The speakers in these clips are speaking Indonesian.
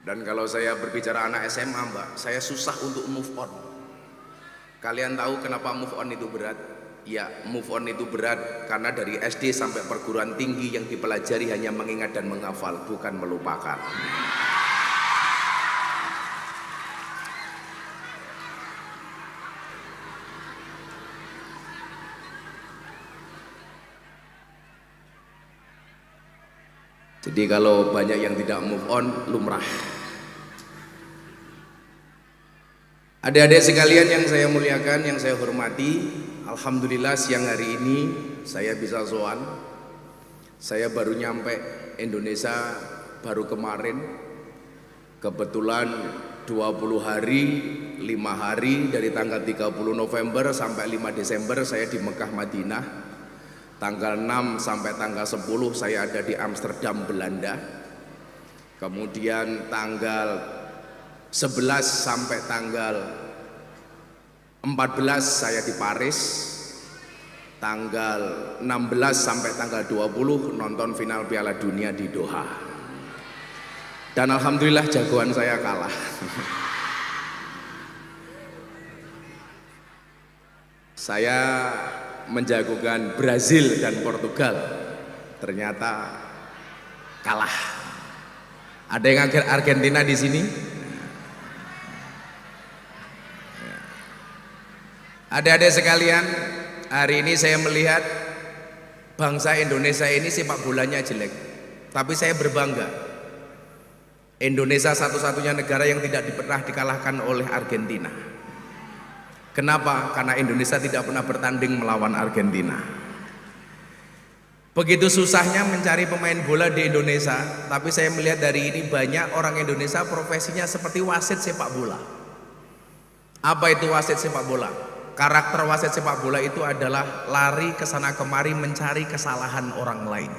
Dan kalau saya berbicara anak SMA, Mbak, saya susah untuk move on. Kalian tahu kenapa move on itu berat? Ya, move on itu berat karena dari SD sampai perguruan tinggi yang dipelajari hanya mengingat dan menghafal, bukan melupakan. Jadi kalau banyak yang tidak move on, lumrah. Adik-adik sekalian yang saya muliakan, yang saya hormati, alhamdulillah siang hari ini saya bisa sowan. Saya baru nyampe Indonesia baru kemarin. Kebetulan 20 hari, 5 hari dari tanggal 30 November sampai 5 Desember saya di Mekah Madinah. Tanggal 6 sampai tanggal 10 saya ada di Amsterdam, Belanda. Kemudian tanggal 11 sampai tanggal 14 saya di Paris. Tanggal 16 sampai tanggal 20 nonton final Piala Dunia di Doha. Dan alhamdulillah jagoan saya kalah. Saya menjagokan Brazil dan Portugal, ternyata kalah. Ada yang Argentina di sini? Adik-adik sekalian, hari ini saya melihat bangsa Indonesia ini sepak bolanya jelek, tapi saya berbangga. Indonesia satu-satunya negara yang tidak pernah dikalahkan oleh Argentina. Kenapa? Karena Indonesia tidak pernah bertanding melawan Argentina. Begitu susahnya mencari pemain bola di Indonesia, tapi saya melihat dari ini banyak orang Indonesia profesinya seperti wasit sepak bola. Apa itu wasit sepak bola? Karakter wasit sepak bola itu adalah lari ke sana kemari mencari kesalahan orang lain.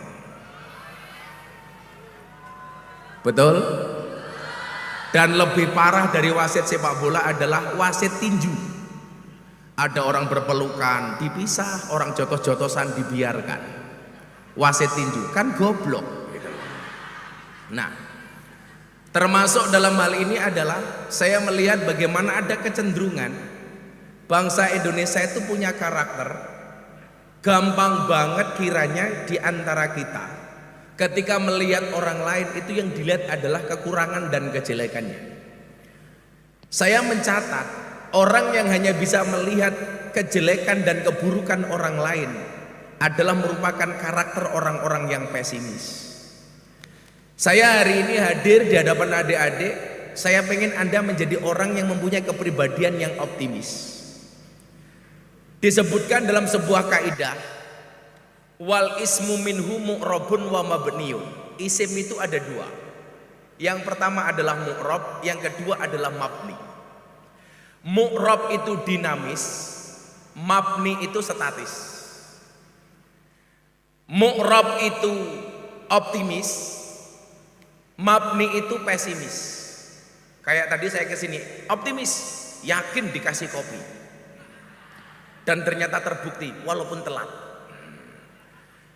Betul? Dan lebih parah dari wasit sepak bola adalah wasit tinju. Ada orang berpelukan dipisah, orang jotos-jotosan dibiarkan. Wasit tinju kan goblok. Nah, termasuk dalam hal ini adalah saya melihat bagaimana ada kecenderungan bangsa Indonesia itu punya karakter. Gampang banget kiranya di antara kita ketika melihat orang lain itu yang dilihat adalah kekurangan dan kejelekannya. Saya mencatat orang yang hanya bisa melihat kejelekan dan keburukan orang lain adalah merupakan karakter orang-orang yang pesimis. Saya hari ini hadir di hadapan adik-adik, saya pengen Anda menjadi orang yang mempunyai kepribadian yang optimis. Disebutkan dalam sebuah kaidah, wal ismu minhu mu'rabun wa mabniyun. Isim itu ada dua. Yang pertama adalah mu'rab, yang kedua adalah mabni. Mu'rab itu dinamis, mabni itu statis. Mu'rab itu optimis, mabni itu pesimis. Kayak tadi saya kesini, optimis, yakin dikasih kopi. Dan ternyata terbukti, walaupun telat.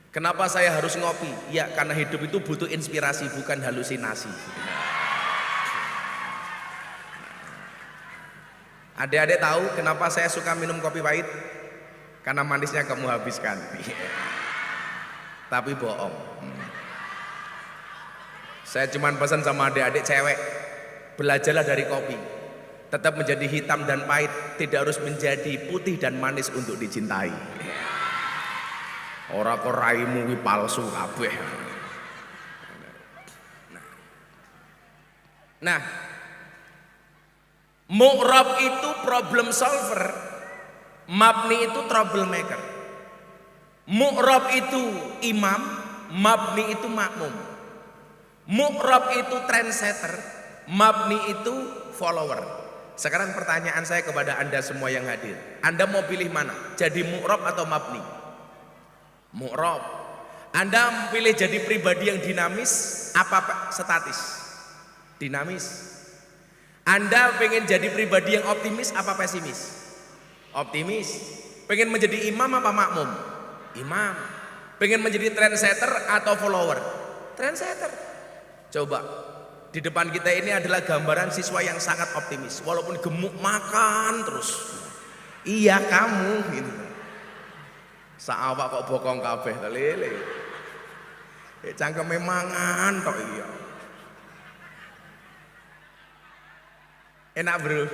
Kenapa saya harus ngopi? Ya karena hidup itu butuh inspirasi, bukan halusinasi. Adik-adik tahu kenapa saya suka minum kopi pahit? Karena manisnya kamu habiskan. Tapi bohong. Saya cuma pesan sama adik-adik cewek, belajarlah dari kopi. Tetap menjadi hitam dan pahit, tidak harus menjadi putih dan manis untuk dicintai. Ora kok raimu kuwi palsu kabeh. Nah, mu'rab itu problem solver, mabni itu troublemaker. Mu'rab itu imam, mabni itu makmum. Mu'rab itu trendsetter, mabni itu follower. Sekarang pertanyaan saya kepada Anda semua yang hadir, Anda mau pilih mana? Jadi mu'rab atau mabni? Mu'rab. Anda pilih jadi pribadi yang dinamis apa statis? Dinamis. Anda pengen jadi pribadi yang optimis apa pesimis? Optimis. Pengen menjadi imam apa makmum? Imam. Pengen menjadi trendsetter atau follower? Trendsetter. Coba Di depan kita ini adalah gambaran siswa yang sangat optimis, walaupun gemuk makan terus. Iya kamu gitu. Saawak kok bokong kabeh ta lele. Cangkeme mangan tok iya. Enak bro.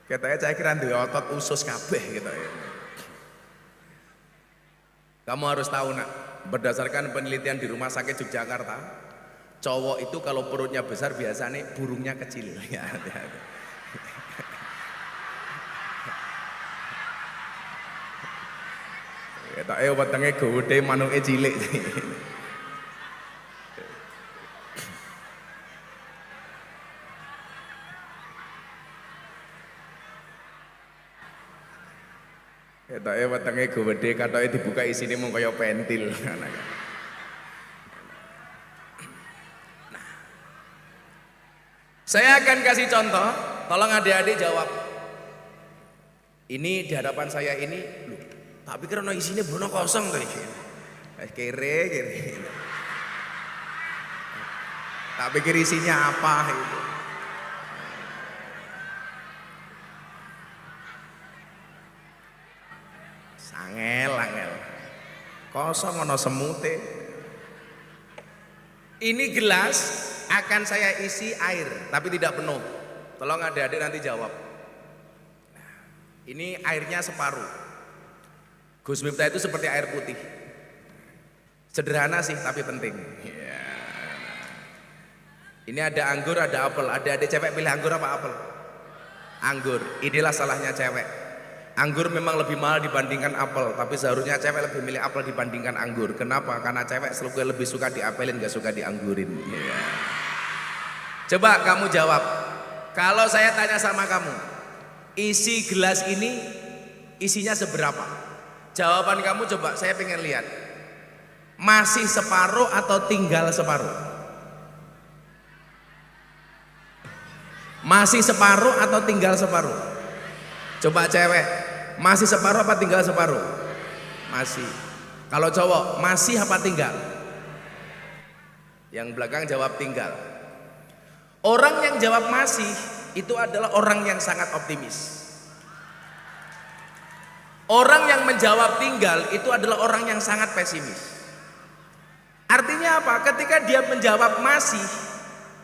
Katanya saya kira duwe otot usus kabeh gitu ya. Kamu harus tahu nak, berdasarkan penelitian di Rumah Sakit Yogyakarta, cowok itu kalau perutnya besar biasanya burungnya kecil. Ya, hati-hati. Tak wetenge gede manuke cilik. Ketoke wetenge gede, katoke dibuka isine mung kaya pentil. Nah, saya akan kasih contoh, tolong adik-adik jawab. Ini di hadapan saya ini, loh, tak pikir ono isine bono kosong to iki. Kere. Tak pikir isinya apa itu. Angel. Kosong ono semute. Ini gelas akan saya isi air, tapi tidak penuh. Tolong adik-adik nanti jawab. Ini airnya separuh. Gus Miftah itu seperti air putih. Sederhana sih, tapi penting. Ya. Ini ada anggur, ada apel. Adik-adik cewek pilih anggur apa apel? Anggur. Inilah salahnya cewek. Anggur memang lebih mahal dibandingkan apel, tapi seharusnya cewek lebih milih apel dibandingkan anggur. Kenapa? Karena cewek selalu lebih suka diapelin, gak suka dianggurin. Ya. Coba kamu jawab. Kalau saya tanya sama kamu, isi gelas ini isinya seberapa? Jawaban kamu coba, saya pengen lihat. Masih separuh atau tinggal separuh? Masih separuh atau tinggal separuh? Coba cewek. Masih separuh apa tinggal separuh? Masih. Kalau cowok, masih apa tinggal? Yang belakang jawab tinggal. Orang yang jawab masih itu adalah orang yang sangat optimis. Orang yang menjawab tinggal itu adalah orang yang sangat pesimis. Artinya apa? Ketika dia menjawab masih,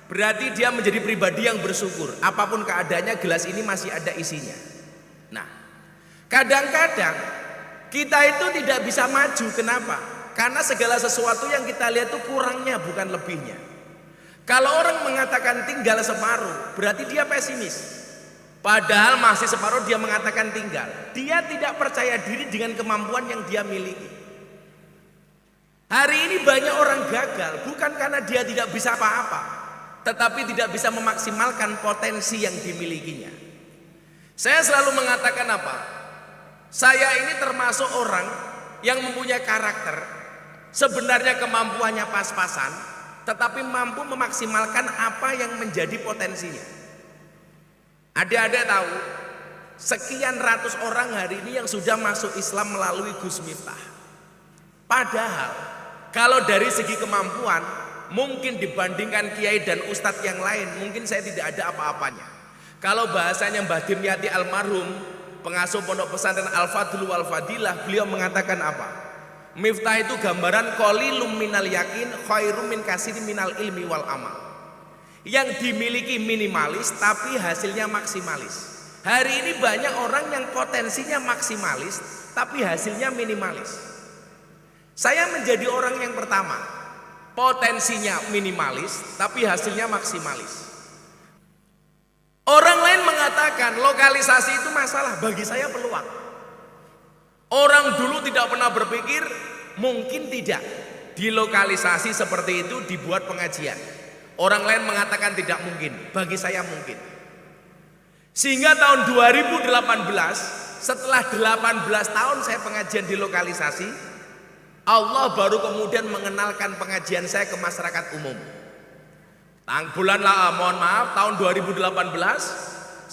berarti dia menjadi pribadi yang bersyukur. Apapun keadaannya, gelas ini masih ada isinya. Nah, kadang-kadang kita itu tidak bisa maju. Kenapa? Karena segala sesuatu yang kita lihat itu kurangnya bukan lebihnya. Kalau orang mengatakan tinggal separuh, berarti dia pesimis. Padahal masih separuh dia mengatakan tinggal. Dia tidak percaya diri dengan kemampuan yang dia miliki. Hari ini banyak orang gagal bukan karena dia tidak bisa apa-apa, tetapi tidak bisa memaksimalkan potensi yang dimilikinya. Saya selalu mengatakan apa? Saya ini termasuk orang yang mempunyai karakter, sebenarnya kemampuannya pas-pasan, tetapi mampu memaksimalkan apa yang menjadi potensinya. Adik-adik tahu, sekian ratus orang hari ini yang sudah masuk Islam melalui Gus Miftah. Padahal, kalau dari segi kemampuan, mungkin dibandingkan kiai dan ustadz yang lain, mungkin saya tidak ada apa-apanya. Kalau bahasanya Mbah Dimyati almarhum, pengasuh pondok pesantren Al-Fadlu wal Fadilah, beliau mengatakan apa? Miftah itu gambaran qalilum minal yakin khairum min katsirin minal ilmi wal amal. Yang dimiliki minimalis tapi hasilnya maksimalis. Hari ini banyak orang yang potensinya maksimalis tapi hasilnya minimalis. Saya menjadi orang yang pertama, potensinya minimalis tapi hasilnya maksimalis. Orang lain mengatakan lokalisasi itu masalah, bagi saya peluang. Orang dulu tidak pernah berpikir mungkin tidak dilokalisasi seperti itu dibuat pengajian. Orang lain mengatakan tidak mungkin, bagi saya mungkin. Sehingga tahun 2018, setelah 18 tahun saya pengajian di lokalisasi, Allah baru kemudian mengenalkan pengajian saya ke masyarakat umum. Mohon maaf, tahun 2018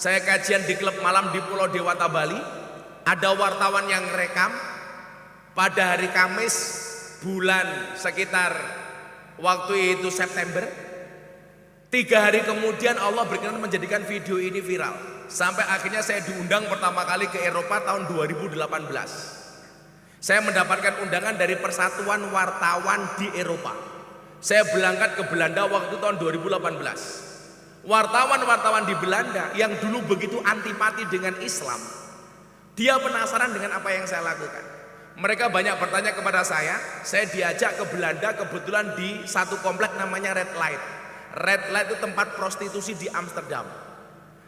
saya kajian di klub malam di Pulau Dewata Bali. Ada wartawan yang rekam pada hari Kamis bulan sekitar Waktu itu September, 3 hari kemudian Allah berkenan menjadikan video ini viral. Sampai akhirnya saya diundang pertama kali ke Eropa tahun 2018. Saya mendapatkan undangan dari Persatuan Wartawan di Eropa. Saya berangkat ke Belanda waktu tahun 2018. Wartawan-wartawan di Belanda yang dulu begitu antipati dengan Islam, dia penasaran dengan apa yang saya lakukan. Mereka banyak bertanya kepada saya diajak ke Belanda kebetulan di satu komplek namanya Red Light. Red Light itu tempat prostitusi di Amsterdam.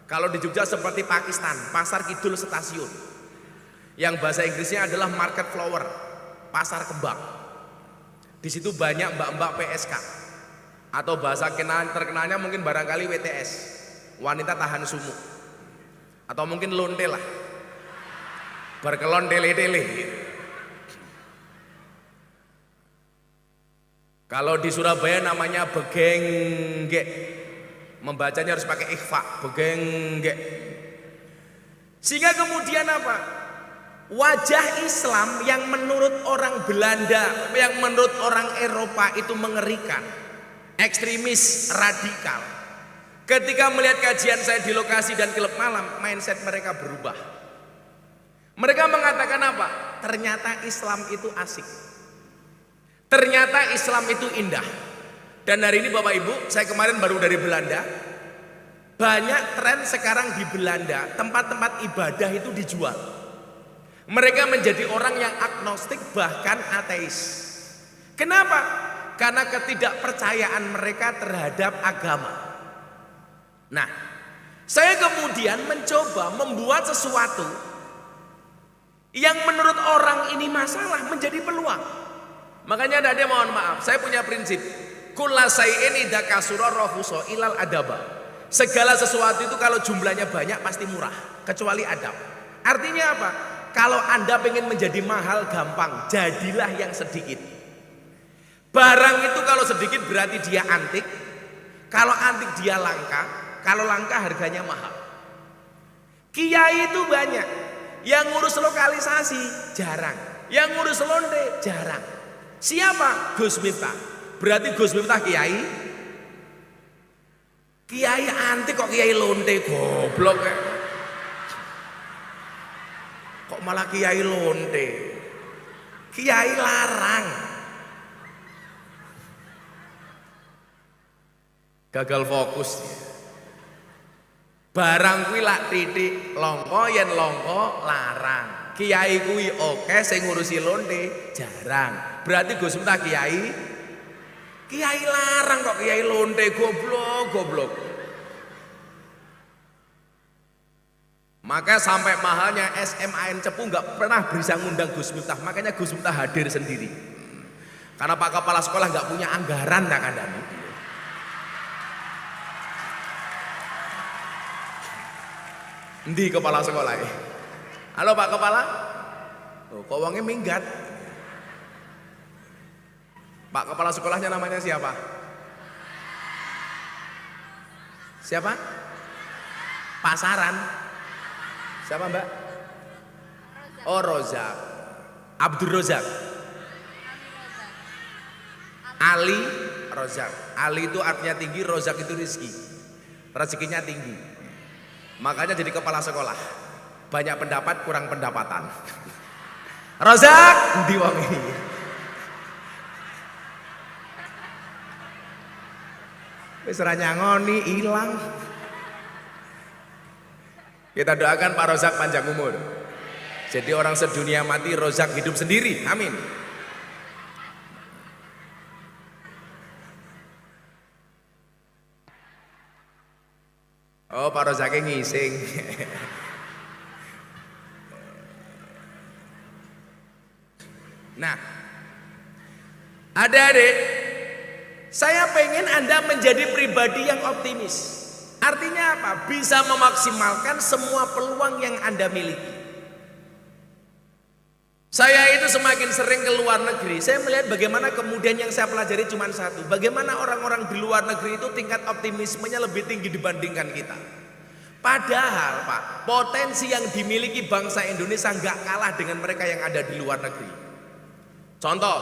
Kalau di Jogja seperti Pakistan, Pasar Kidul Stasiun. Yang bahasa Inggrisnya adalah Market Flower, pasar kembang. Di situ banyak mbak-mbak PSK atau bahasa terkenalnya mungkin barangkali WTS, wanita tahan sumuk, atau mungkin lonte lah, berkelon tele-tele. Kalau di Surabaya namanya begengge, membacanya harus pakai ikhfa, begengge. Sehingga kemudian apa? Wajah Islam yang menurut orang Belanda, yang menurut orang Eropa itu mengerikan, ekstremis, radikal. Ketika melihat kajian saya di lokasi dan klub malam, mindset mereka berubah. Mereka mengatakan apa? Ternyata Islam itu asik. Ternyata Islam itu indah. Dan hari ini Bapak Ibu, saya kemarin baru dari Belanda. Banyak tren sekarang di Belanda, tempat-tempat ibadah itu dijual. Mereka menjadi orang yang agnostik bahkan ateis. Kenapa? Karena ketidakpercayaan mereka terhadap agama. Nah, saya kemudian mencoba membuat sesuatu yang menurut orang ini masalah menjadi peluang. Makanya ada mohon maaf, saya punya prinsip kullasai'in idza kasura rafuso ilal adaba. Segala sesuatu itu kalau jumlahnya banyak pasti murah, kecuali adab. Artinya apa? Kalau Anda pengen menjadi mahal gampang, jadilah yang sedikit. Barang itu kalau sedikit berarti dia antik. Kalau antik dia langka. Kalau langka harganya mahal. Kiai itu banyak. Yang ngurus lokalisasi jarang. Yang ngurus lonte jarang. Siapa? Gus Miftah. Berarti Gus Miftah kiai. Kiai antik kok kiai lonte, goblok ya. Kok malah kiai lonte? Kiai larang. Gagal fokus. Barang kuwi lak titik longko yen longko larang. Kiai kuwi oke sing ngurusi lonte jarang. Berarti Gus Miftah kiai. Kiai larang kok kiai lonte, goblok. Maka sampai mahalnya SMAN Cepu nggak pernah bisa ngundang Gus Miftah. Makanya Gus Miftah hadir sendiri. Karena Pak Kepala Sekolah nggak punya anggaran tak ada. Endi Kepala Sekolah ya? Halo Pak Kepala. Oh, kok wongnya minggat. Pak Kepala Sekolahnya namanya siapa? Siapa? Pasaran. Siapa Mbak? Oh Rozak. Abdul Rozak. Ali Rozak. Ali itu artinya tinggi, Rozak itu rizki. Rezekinya tinggi. Makanya jadi kepala sekolah. Banyak pendapat, kurang pendapatan. Rozak diwangi. Wis ora nyangoni ilang. Kita doakan Pak Rozak panjang umur. Jadi orang sedunia mati, Rozak hidup sendiri. Amin. Oh Pak Rozaknya ngising. Nah, adik-adik, saya pengen Anda menjadi pribadi yang optimis. Artinya apa? Bisa memaksimalkan semua peluang yang Anda miliki. Saya itu semakin sering ke luar negeri, saya melihat bagaimana kemudian yang saya pelajari cuma satu. Bagaimana orang-orang di luar negeri itu tingkat optimismenya lebih tinggi dibandingkan kita. Padahal Pak, potensi yang dimiliki bangsa Indonesia nggak kalah dengan mereka yang ada di luar negeri. Contoh,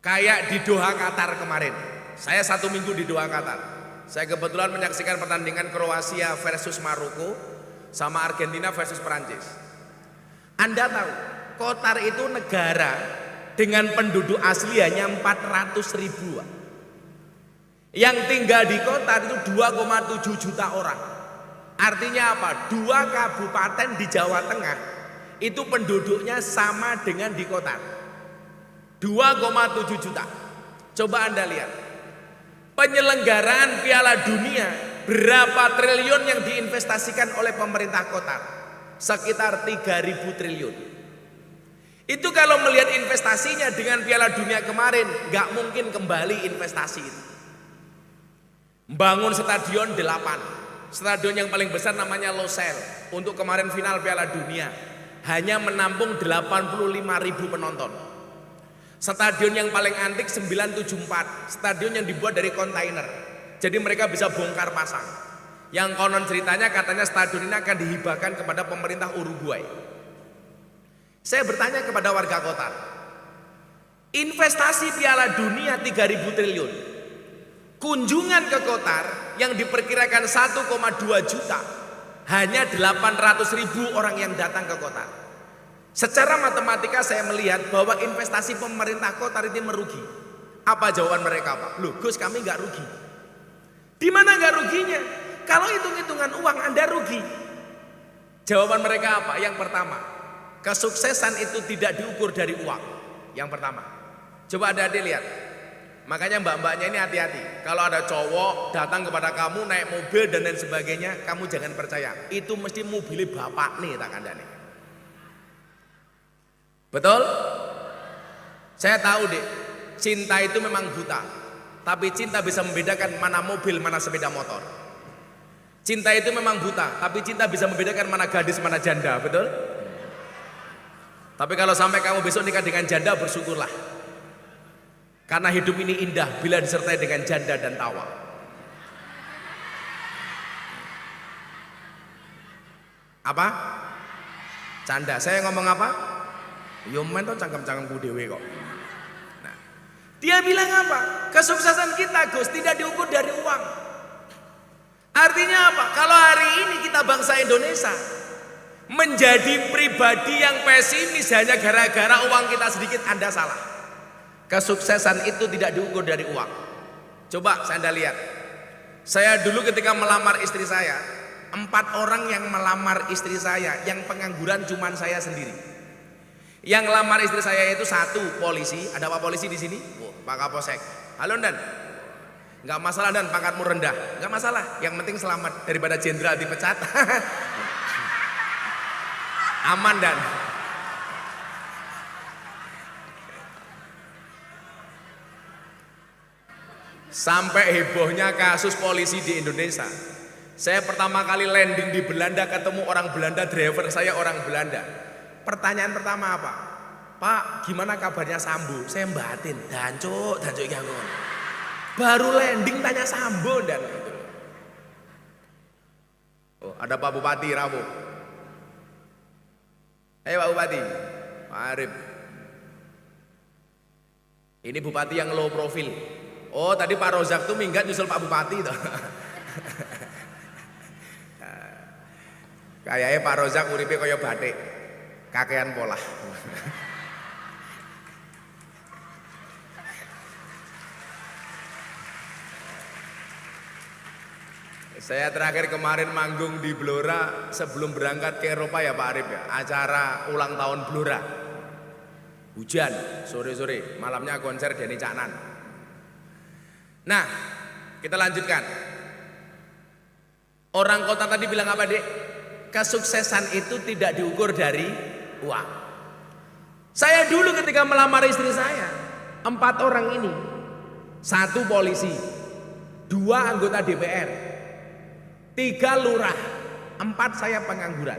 Kayak di Doha Qatar kemarin. Saya 1 minggu di Doha Qatar. Saya kebetulan menyaksikan pertandingan Kroasia versus Maroko sama Argentina versus Perancis. Anda tahu, Qatar itu negara dengan penduduk asli hanya 400 ribu. Yang tinggal di Qatar itu 2,7 juta orang. Artinya apa? 2 kabupaten di Jawa Tengah itu penduduknya sama dengan di Qatar. 2,7 juta. Coba Anda lihat. Penyelenggaraan Piala Dunia, berapa triliun yang diinvestasikan oleh pemerintah Qatar? Sekitar 3.000 triliun. Itu kalau melihat investasinya dengan Piala Dunia kemarin, nggak mungkin kembali investasi itu. Bangun stadion 8. Stadion yang paling besar namanya Losail. Untuk kemarin final Piala Dunia hanya menampung 85.000 penonton. Stadion yang paling antik 974, stadion yang dibuat dari kontainer. Jadi mereka bisa bongkar pasang. Yang konon ceritanya katanya stadion ini akan dihibahkan kepada pemerintah Uruguay. Saya bertanya kepada warga Qatar, investasi Piala Dunia 3.000 triliun, kunjungan ke Qatar yang diperkirakan 1,2 juta, hanya 800.000 orang yang datang ke Qatar. Secara matematika saya melihat bahwa investasi pemerintah Qatar ini merugi. Apa jawaban mereka, Pak? Loh Gus, kami nggak rugi. Di mana nggak ruginya? Kalau hitung-hitungan uang Anda rugi. Jawaban mereka apa? Yang pertama, kesuksesan itu tidak diukur dari uang. Yang pertama. Coba Anda lihat. Makanya mbak-mbaknya ini hati-hati. Kalau ada cowok datang kepada kamu naik mobil dan lain sebagainya, kamu jangan percaya. Itu mesti mobilnya bapak nih, tak kandani. Betul? Saya tahu deh, cinta itu memang buta. Tapi cinta bisa membedakan mana mobil, mana sepeda motor. Cinta itu memang buta, tapi cinta bisa membedakan mana gadis, mana janda, betul? Tapi kalau sampai kamu besok nikah dengan janda, bersyukurlah. Karena hidup ini indah bila disertai dengan janda dan tawa. Apa? Canda, saya ngomong apa? Yomen tuh cangkem-cangkemku dewe kok. Nah, dia bilang apa? Kesuksesan kita Gus tidak diukur dari uang. Artinya apa? Kalau hari ini kita bangsa Indonesia menjadi pribadi yang pesimis hanya gara-gara uang kita sedikit, Anda salah. Kesuksesan itu tidak diukur dari uang. Coba Anda lihat. Saya dulu ketika melamar istri saya, 4 orang yang melamar istri saya, yang pengangguran cuman saya sendiri. Yang lamar istri saya itu 1 polisi. Ada Pak polisi di sini? Oh, Pak Kapolsek. Halo Dan. Enggak masalah Dan, pangkatmu rendah. Enggak masalah. Yang penting selamat daripada jenderal dipecat. Aman Dan. Sampai hebohnya kasus polisi di Indonesia. Saya pertama kali landing di Belanda, ketemu orang Belanda, driver saya orang Belanda. Pertanyaan pertama apa? Pak, gimana kabarnya Sambo? Saya batin, dancuk gangguan. Baru landing tanya Sambo dan gitu. Oh, ada Pak Bupati Rabu. Ayo Pak Bupati, Pak Arif. Ini bupati yang low profile. Oh, tadi Pak Rozak tuh minggat nyusul Pak Bupati tuh. Kayaknya Pak Rozak uripe kaya batik. Kakean pola. Saya terakhir kemarin manggung di Blora sebelum berangkat ke Eropa ya Pak Arif ya. Acara ulang tahun Blora. Hujan, sore-sore, malamnya konser Denny Caknan. Nah, kita lanjutkan. Orang kota tadi bilang apa, Dek? Kesuksesan itu tidak diukur dari uang. Saya dulu ketika melamar istri saya, 4 orang ini, 1 polisi, 2 anggota DPR, 3 lurah, 4 saya pengangguran.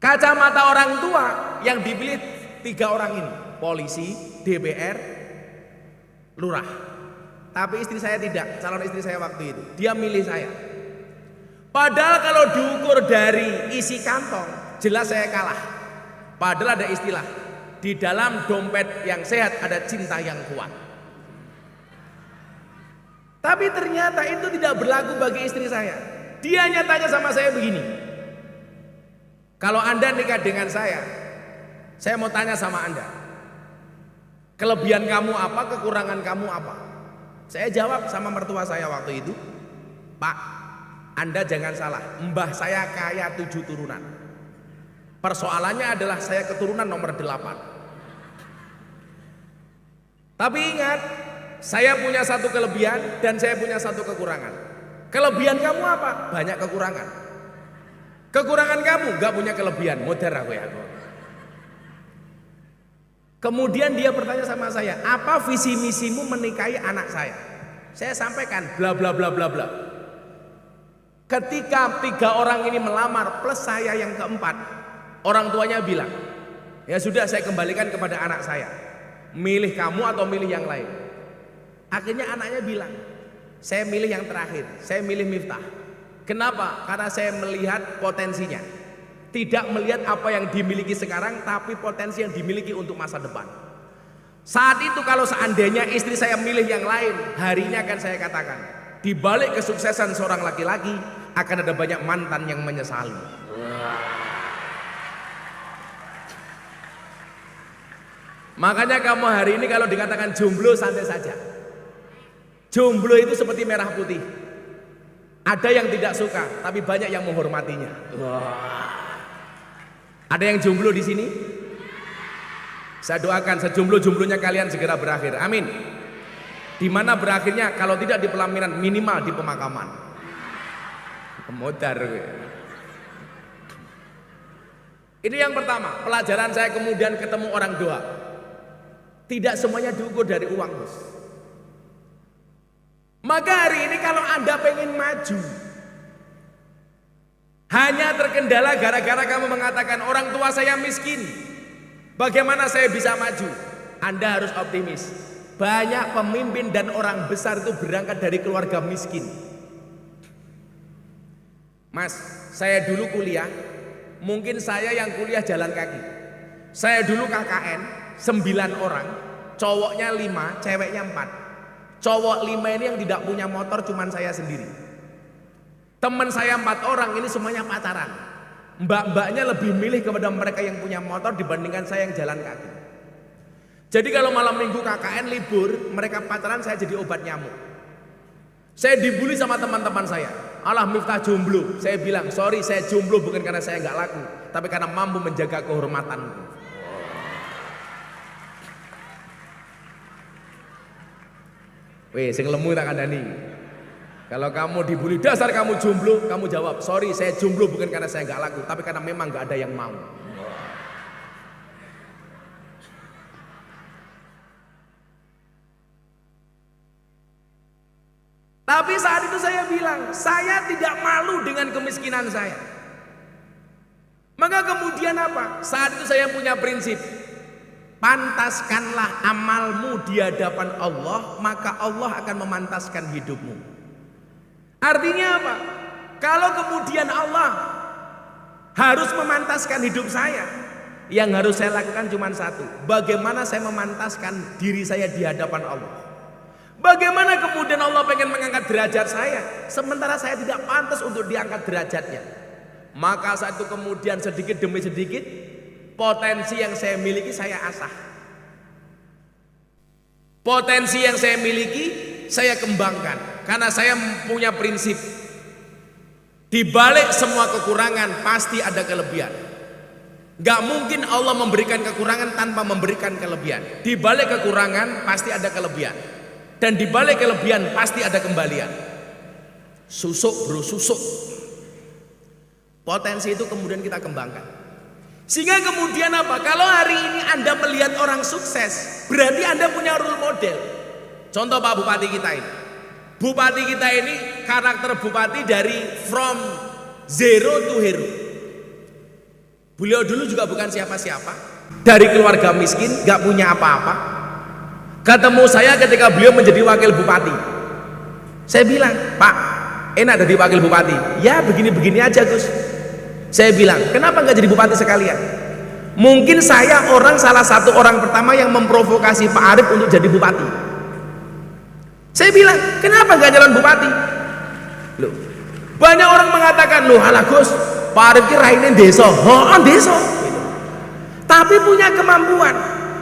Kacamata orang tua yang dipilih 3 orang ini, polisi, DPR, lurah. Tapi istri saya tidak, calon istri saya waktu itu, dia milih saya. Padahal kalau diukur dari isi kantong, jelas saya kalah. Padahal ada istilah, di dalam dompet yang sehat ada cinta yang kuat. Tapi ternyata itu tidak berlaku bagi istri saya. Dia hanya tanya sama saya begini, kalau Anda nikah dengan saya mau tanya sama Anda, kelebihan kamu apa, kekurangan kamu apa? Saya jawab sama mertua saya waktu itu, Pak, Anda jangan salah, mbah saya kaya 7 turunan. Persoalannya adalah saya keturunan nomor 8. Tapi ingat, saya punya satu kelebihan dan saya punya satu kekurangan. Kelebihan kamu apa? Banyak kekurangan. Kekurangan kamu gak punya kelebihan. Modern aku ya. Kemudian dia bertanya sama saya, apa visi misimu menikahi anak saya? Saya sampaikan bla bla bla bla bla. Ketika 3 orang ini melamar plus saya yang keempat, orang tuanya bilang, ya sudah saya kembalikan kepada anak saya. Milih kamu atau milih yang lain? Akhirnya anaknya bilang, saya milih yang terakhir, saya milih Miftah. Kenapa? Karena saya melihat potensinya. Tidak melihat apa yang dimiliki sekarang, tapi potensi yang dimiliki untuk masa depan. Saat itu kalau seandainya istri saya milih yang lain, harinya akan saya katakan, di balik kesuksesan seorang laki-laki akan ada banyak mantan yang menyesali. Makanya kamu hari ini kalau dikatakan jomblo santai saja. Jomblo itu seperti merah putih. Ada yang tidak suka, tapi banyak yang menghormatinya. Ada yang jomblo di sini? Saya doakan sejomblo-jomblonya kalian segera berakhir. Amin. Di mana berakhirnya? Kalau tidak di pelaminan, minimal di pemakaman. Modar. Ini yang pertama, pelajaran saya kemudian ketemu orang doa. Tidak semuanya diukur dari uang, bos. Maka hari ini kalau Anda pengen maju, hanya terkendala gara-gara kamu mengatakan orang tua saya miskin, bagaimana saya bisa maju? Anda harus optimis. Banyak pemimpin dan orang besar itu berangkat dari keluarga miskin. Mas, saya dulu kuliah, mungkin saya yang kuliah jalan kaki. Saya dulu KKN 9 orang, cowoknya 5, ceweknya 4. Cowok 5 ini yang tidak punya motor cuman saya sendiri. Teman saya 4 orang ini semuanya pacaran. Mbak-mbaknya lebih milih kepada mereka yang punya motor dibandingkan saya yang jalan kaki. Jadi kalau malam minggu KKN libur, mereka pacaran, saya jadi obat nyamuk. Saya dibully sama teman-teman saya. Alah Miftah jomblo. Saya bilang, sorry saya jomblo bukan karena saya nggak laku, tapi karena mampu menjaga kehormatanku. Weh, sing lemu tak kandani. Kalau kamu dibully dasar kamu jomblo, kamu jawab, sorry saya jomblo bukan karena saya nggak laku, tapi karena memang nggak ada yang mau. Tapi saat itu saya bilang, saya tidak malu dengan kemiskinan saya. Maka kemudian apa? Saat itu saya punya prinsip, pantaskanlah amalmu di hadapan Allah, maka Allah akan memantaskan hidupmu. Artinya apa? Kalau kemudian Allah harus memantaskan hidup saya, yang harus saya lakukan cuma satu, bagaimana saya memantaskan diri saya di hadapan Allah. Bagaimana kemudian Allah pengen mengangkat derajat saya, sementara saya tidak pantas untuk diangkat derajatnya. Maka saat itu kemudian sedikit demi sedikit, potensi yang saya miliki saya asah. Potensi yang saya miliki saya kembangkan. Karena saya punya prinsip, di balik semua kekurangan pasti ada kelebihan. Gak mungkin Allah memberikan kekurangan tanpa memberikan kelebihan. Di balik kekurangan pasti ada kelebihan, dan di balik kelebihan pasti ada kembalian. Susuk bro, susuk. Potensi itu kemudian kita kembangkan. Sehingga kemudian apa? Kalau hari ini Anda melihat orang sukses, berarti Anda punya role model. Contoh Pak Bupati kita ini. Bupati kita ini karakter bupati dari from zero to hero. Beliau dulu juga bukan siapa-siapa, dari keluarga miskin, gak punya apa-apa. Ketemu saya ketika beliau menjadi wakil bupati. Saya bilang, Pak, enak jadi wakil bupati. Ya begini-begini aja Gus. Saya bilang, kenapa gak jadi bupati sekalian? Mungkin saya salah satu orang pertama yang memprovokasi Pak Arif untuk jadi bupati. Saya bilang, kenapa gak jalan bupati? Loh, banyak orang mengatakan, loh alah Gus, Pak Arif ki raine desa. Desa. Gitu. Tapi punya kemampuan.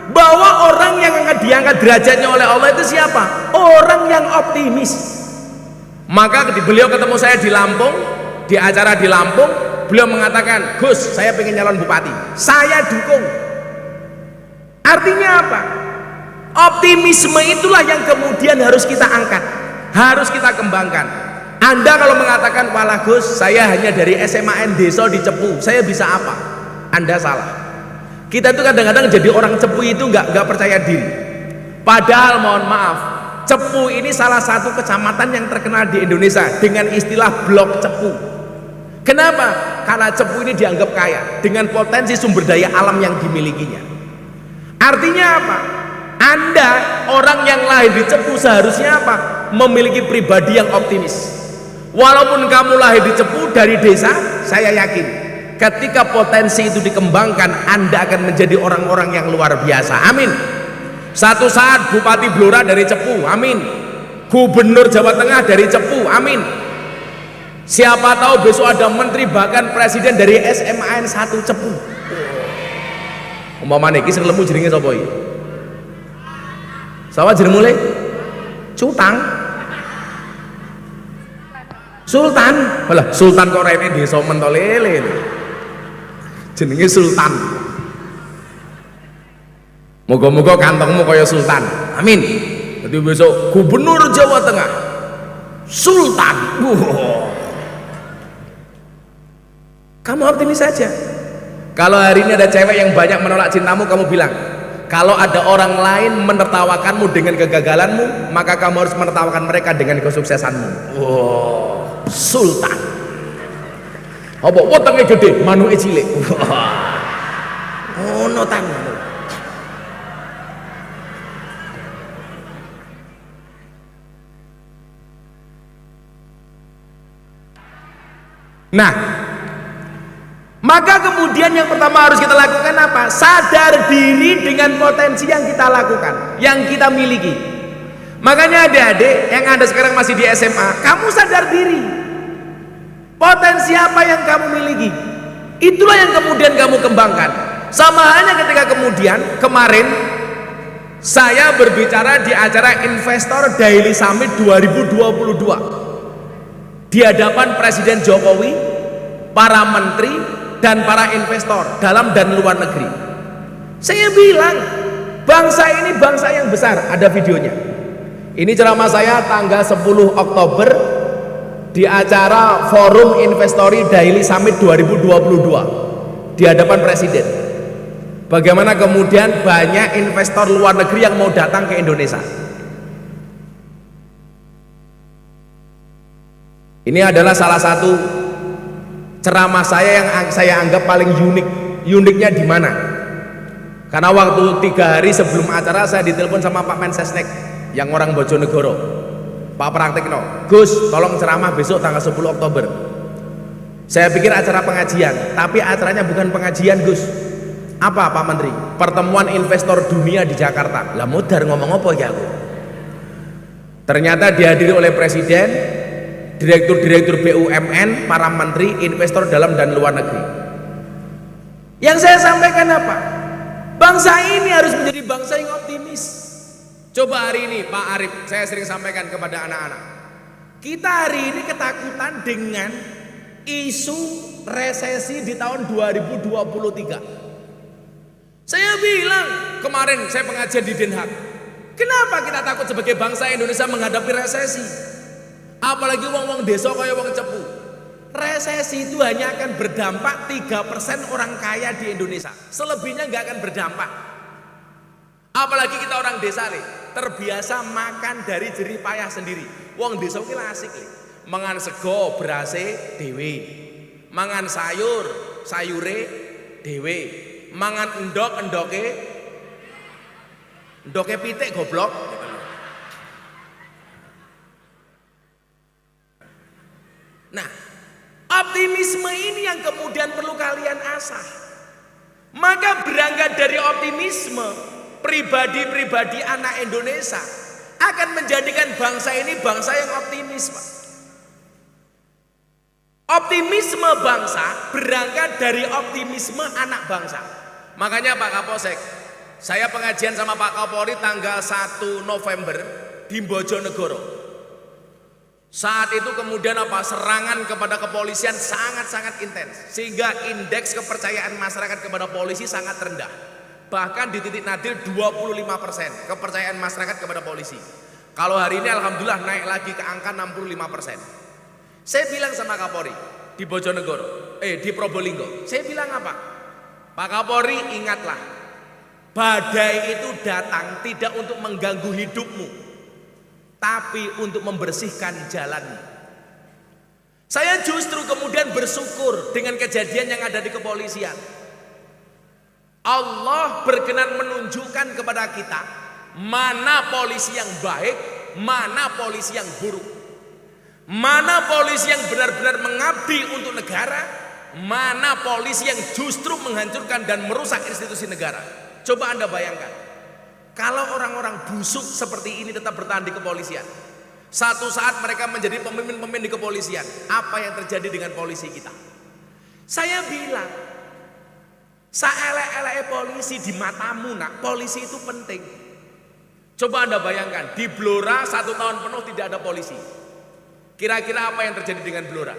Bahwa orang yang akan diangkat derajatnya oleh Allah itu siapa? Orang yang optimis. Maka beliau ketemu saya di Lampung, di acara di Lampung, beliau mengatakan, Gus, saya pengen nyalon bupati, saya dukung. Artinya apa? Optimisme itulah yang kemudian harus kita angkat, harus kita kembangkan. Anda kalau mengatakan, walah Gus, saya hanya dari SMAN Desa di Cepu, saya bisa apa? Anda salah. Kita itu kadang-kadang jadi orang Cepu itu nggak percaya diri. Padahal mohon maaf, Cepu ini salah satu kecamatan yang terkenal di Indonesia dengan istilah blok Cepu. Kenapa? Karena Cepu ini dianggap kaya dengan potensi sumber daya alam yang dimilikinya. Artinya apa? Anda orang yang lahir di Cepu seharusnya apa? Memiliki pribadi yang optimis. Walaupun kamu lahir di Cepu dari desa, saya yakin ketika potensi itu dikembangkan, Anda akan menjadi orang-orang yang luar biasa. Amin. Satu saat Bupati Blora dari Cepu, amin. Gubernur Jawa Tengah dari Cepu, amin. Siapa tahu besok ada menteri bahkan presiden dari SMAN 1 Cepu. Umpamane iki sing lemu jenenge sapa iki? Sapa jeneng mulai? Cutang. Sultan. Walah, Sultan kok rene desa mentolele. Jenenge Sultan. Moga-moga kantongmu kaya Sultan. Amin. Jadi besok Gubernur Jawa Tengah Sultan. Kamu optimis saja. Kalau hari ini ada cewek yang banyak menolak cintamu, kamu bilang, kalau ada orang lain menertawakanmu dengan kegagalanmu, maka kamu harus menertawakan mereka dengan kesuksesanmu. Sultan. Apa wetenge gede, manuke cilik. Ono tan. Nah, maka kemudian yang pertama harus kita lakukan apa? Sadar diri dengan potensi yang kita lakukan, yang kita miliki. Makanya adik-adik yang Anda sekarang masih di SMA, kamu sadar diri. Potensi apa yang kamu miliki? Itulah yang kemudian kamu kembangkan. Sama halnya ketika kemudian kemarin saya berbicara di acara Investor Daily Summit 2022 di hadapan Presiden Jokowi, para menteri dan para investor dalam dan luar negeri. Saya bilang, bangsa ini bangsa yang besar. Ada videonya. Ini ceramah saya tanggal 10 Oktober di acara Forum Investori Daily Summit 2022 di hadapan Presiden. Bagaimana kemudian banyak investor luar negeri yang mau datang ke Indonesia. Ini adalah salah satu ceramah saya yang saya anggap paling unik. Uniknya di mana? Karena waktu 3 hari sebelum acara saya ditelepon sama Pak Mensesnek yang orang Bojonegoro, Pak Praktekno, Gus tolong ceramah besok tanggal 10 Oktober. Saya pikir acara pengajian, tapi acaranya bukan pengajian Gus. Apa Pak Menteri? Pertemuan investor dunia di Jakarta. Lah modar ngomong apa ya aku? Ternyata dihadiri oleh Presiden, direktur-direktur BUMN, para menteri, investor dalam dan luar negeri. Yang saya sampaikan apa? Bangsa ini harus menjadi bangsa yang optimis. Coba hari ini Pak Arif, saya sering sampaikan kepada anak-anak, kita hari ini ketakutan dengan isu resesi di tahun 2023. Saya bilang kemarin saya pengajian di Den Haag, kenapa kita takut sebagai bangsa Indonesia menghadapi resesi? Apalagi wong-wong desa kaya wong Cepu. Resesi itu hanya akan berdampak 3% orang kaya di Indonesia. Selebihnya nggak akan berdampak. Apalagi kita orang desa nih, terbiasa makan dari jerih payah sendiri. Wong desa ki asik nih. Mangan sego berase dhewe. Mangan sayur, sayure dhewe. Mangan endok, endoke pitik goblok. Nah, optimisme ini yang kemudian perlu kalian asah. Maka berangkat dari optimisme pribadi-pribadi anak Indonesia akan menjadikan bangsa ini bangsa yang optimis, Pak. Optimisme bangsa berangkat dari optimisme anak bangsa. Makanya Pak Kapolsek, saya pengajian sama Pak Kapolri tanggal 1 November di Bojonegoro. Saat itu kemudian serangan kepada kepolisian sangat-sangat intens, sehingga indeks kepercayaan masyarakat kepada polisi sangat rendah. Bahkan di titik nadir 25% kepercayaan masyarakat kepada polisi. Kalau hari ini alhamdulillah naik lagi ke angka 65%. Saya bilang sama Kapolri di Bojonegoro, di Probolinggo, saya bilang apa? Pak Kapolri, ingatlah, badai itu datang tidak untuk mengganggu hidupmu, tapi untuk membersihkan jalanmu. Saya justru kemudian bersyukur dengan kejadian yang ada di kepolisian. Allah berkenan menunjukkan kepada kita mana polisi yang baik, mana polisi yang buruk. Mana polisi yang benar-benar mengabdi untuk negara, mana polisi yang justru menghancurkan dan merusak institusi negara. Coba Anda bayangkan, kalau orang-orang busuk seperti ini tetap bertahan di kepolisian, satu saat mereka menjadi pemimpin-pemimpin di kepolisian, apa yang terjadi dengan polisi kita? Saya bilang, saelek-elek polisi di matamu nak, polisi itu penting. Coba Anda bayangkan, di Blora 1 tahun penuh tidak ada polisi. Kira-kira apa yang terjadi dengan Blora?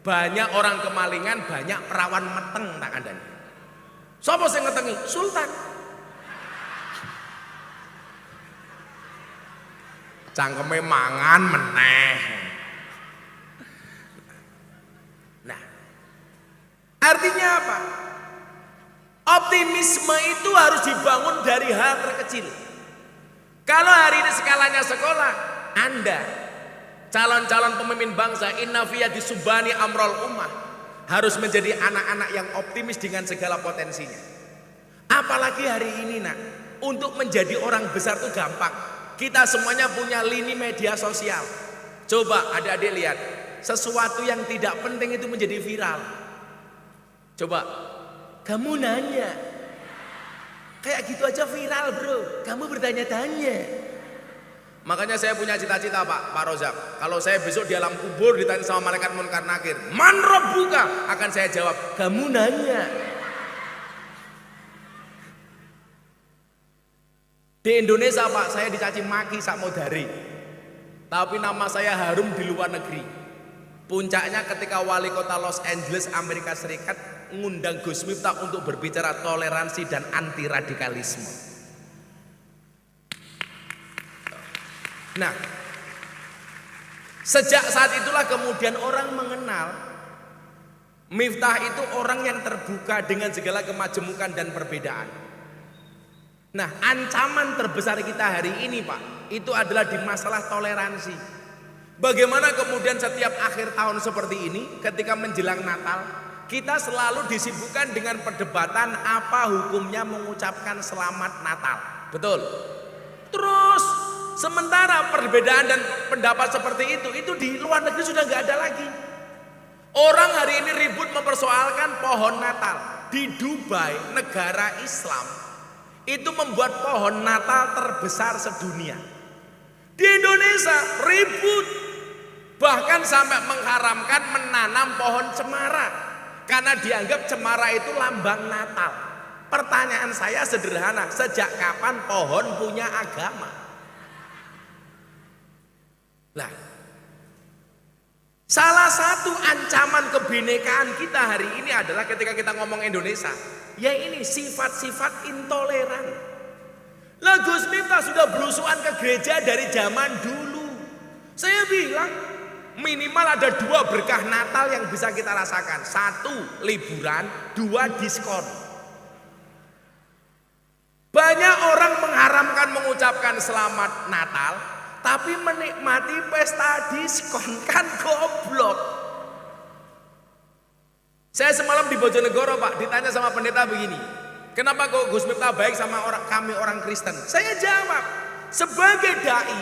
Banyak orang kemalingan, banyak perawan meteng tak kandani. Sopo sing ngetengi? Sultan. Cangkeme mangan meneh. Nah, artinya apa? Optimisme itu harus dibangun dari hal terkecil. Kalau hari ini skalanya sekolah, Anda calon-calon pemimpin bangsa, inna fiyadi subani amrol ummah, harus menjadi anak-anak yang optimis dengan segala potensinya. Apalagi hari ini nak, untuk menjadi orang besar itu gampang. Kita semuanya punya lini media sosial. Coba adik-adik lihat, sesuatu yang tidak penting itu menjadi viral. Coba, kamu nanya, kayak gitu aja viral bro, kamu bertanya-tanya. Makanya saya punya cita-cita Pak Rozak. Kalau saya besok di alam kubur ditanya sama malaikat munkar nakir, man rabbuka, akan saya jawab, kamu nanya. Di Indonesia Pak, saya dicaci maki sak modari, tapi nama saya harum di luar negeri. Puncaknya ketika wali kota Los Angeles Amerika Serikat ngundang Gus Miftah untuk berbicara toleransi dan anti radikalisme. Nah, sejak saat itulah kemudian orang mengenal Miftah itu orang yang terbuka dengan segala kemajemukan dan perbedaan. Nah, ancaman terbesar kita hari ini Pak, itu adalah di masalah toleransi. Bagaimana kemudian setiap akhir tahun seperti ini, ketika menjelang Natal, kita selalu disibukkan dengan perdebatan apa hukumnya mengucapkan selamat Natal. Betul? Terus sementara perbedaan dan pendapat seperti itu di luar negeri sudah nggak ada lagi. Orang hari ini ribut mempersoalkan pohon Natal. Di Dubai, negara Islam, itu membuat pohon Natal terbesar sedunia. Di Indonesia ribut, bahkan sampai mengharamkan menanam pohon cemara karena dianggap cemara itu lambang Natal. Pertanyaan saya sederhana, sejak kapan pohon punya agama? Nah, salah satu ancaman kebinekaan kita hari ini adalah ketika kita ngomong Indonesia, ya ini sifat-sifat intoleran. Lah Gus Miftah sudah belusuan ke gereja dari zaman dulu. Saya bilang minimal ada 2 berkah Natal yang bisa kita rasakan. 1, liburan, 2, diskon. Banyak orang mengharamkan mengucapkan selamat Natal, tapi menikmati pesta diskon, kan goblok. Saya semalam di Bojonegoro Pak, ditanya sama pendeta begini, kenapa kok Gus Miftah baik sama kami orang Kristen? Saya jawab, sebagai dai,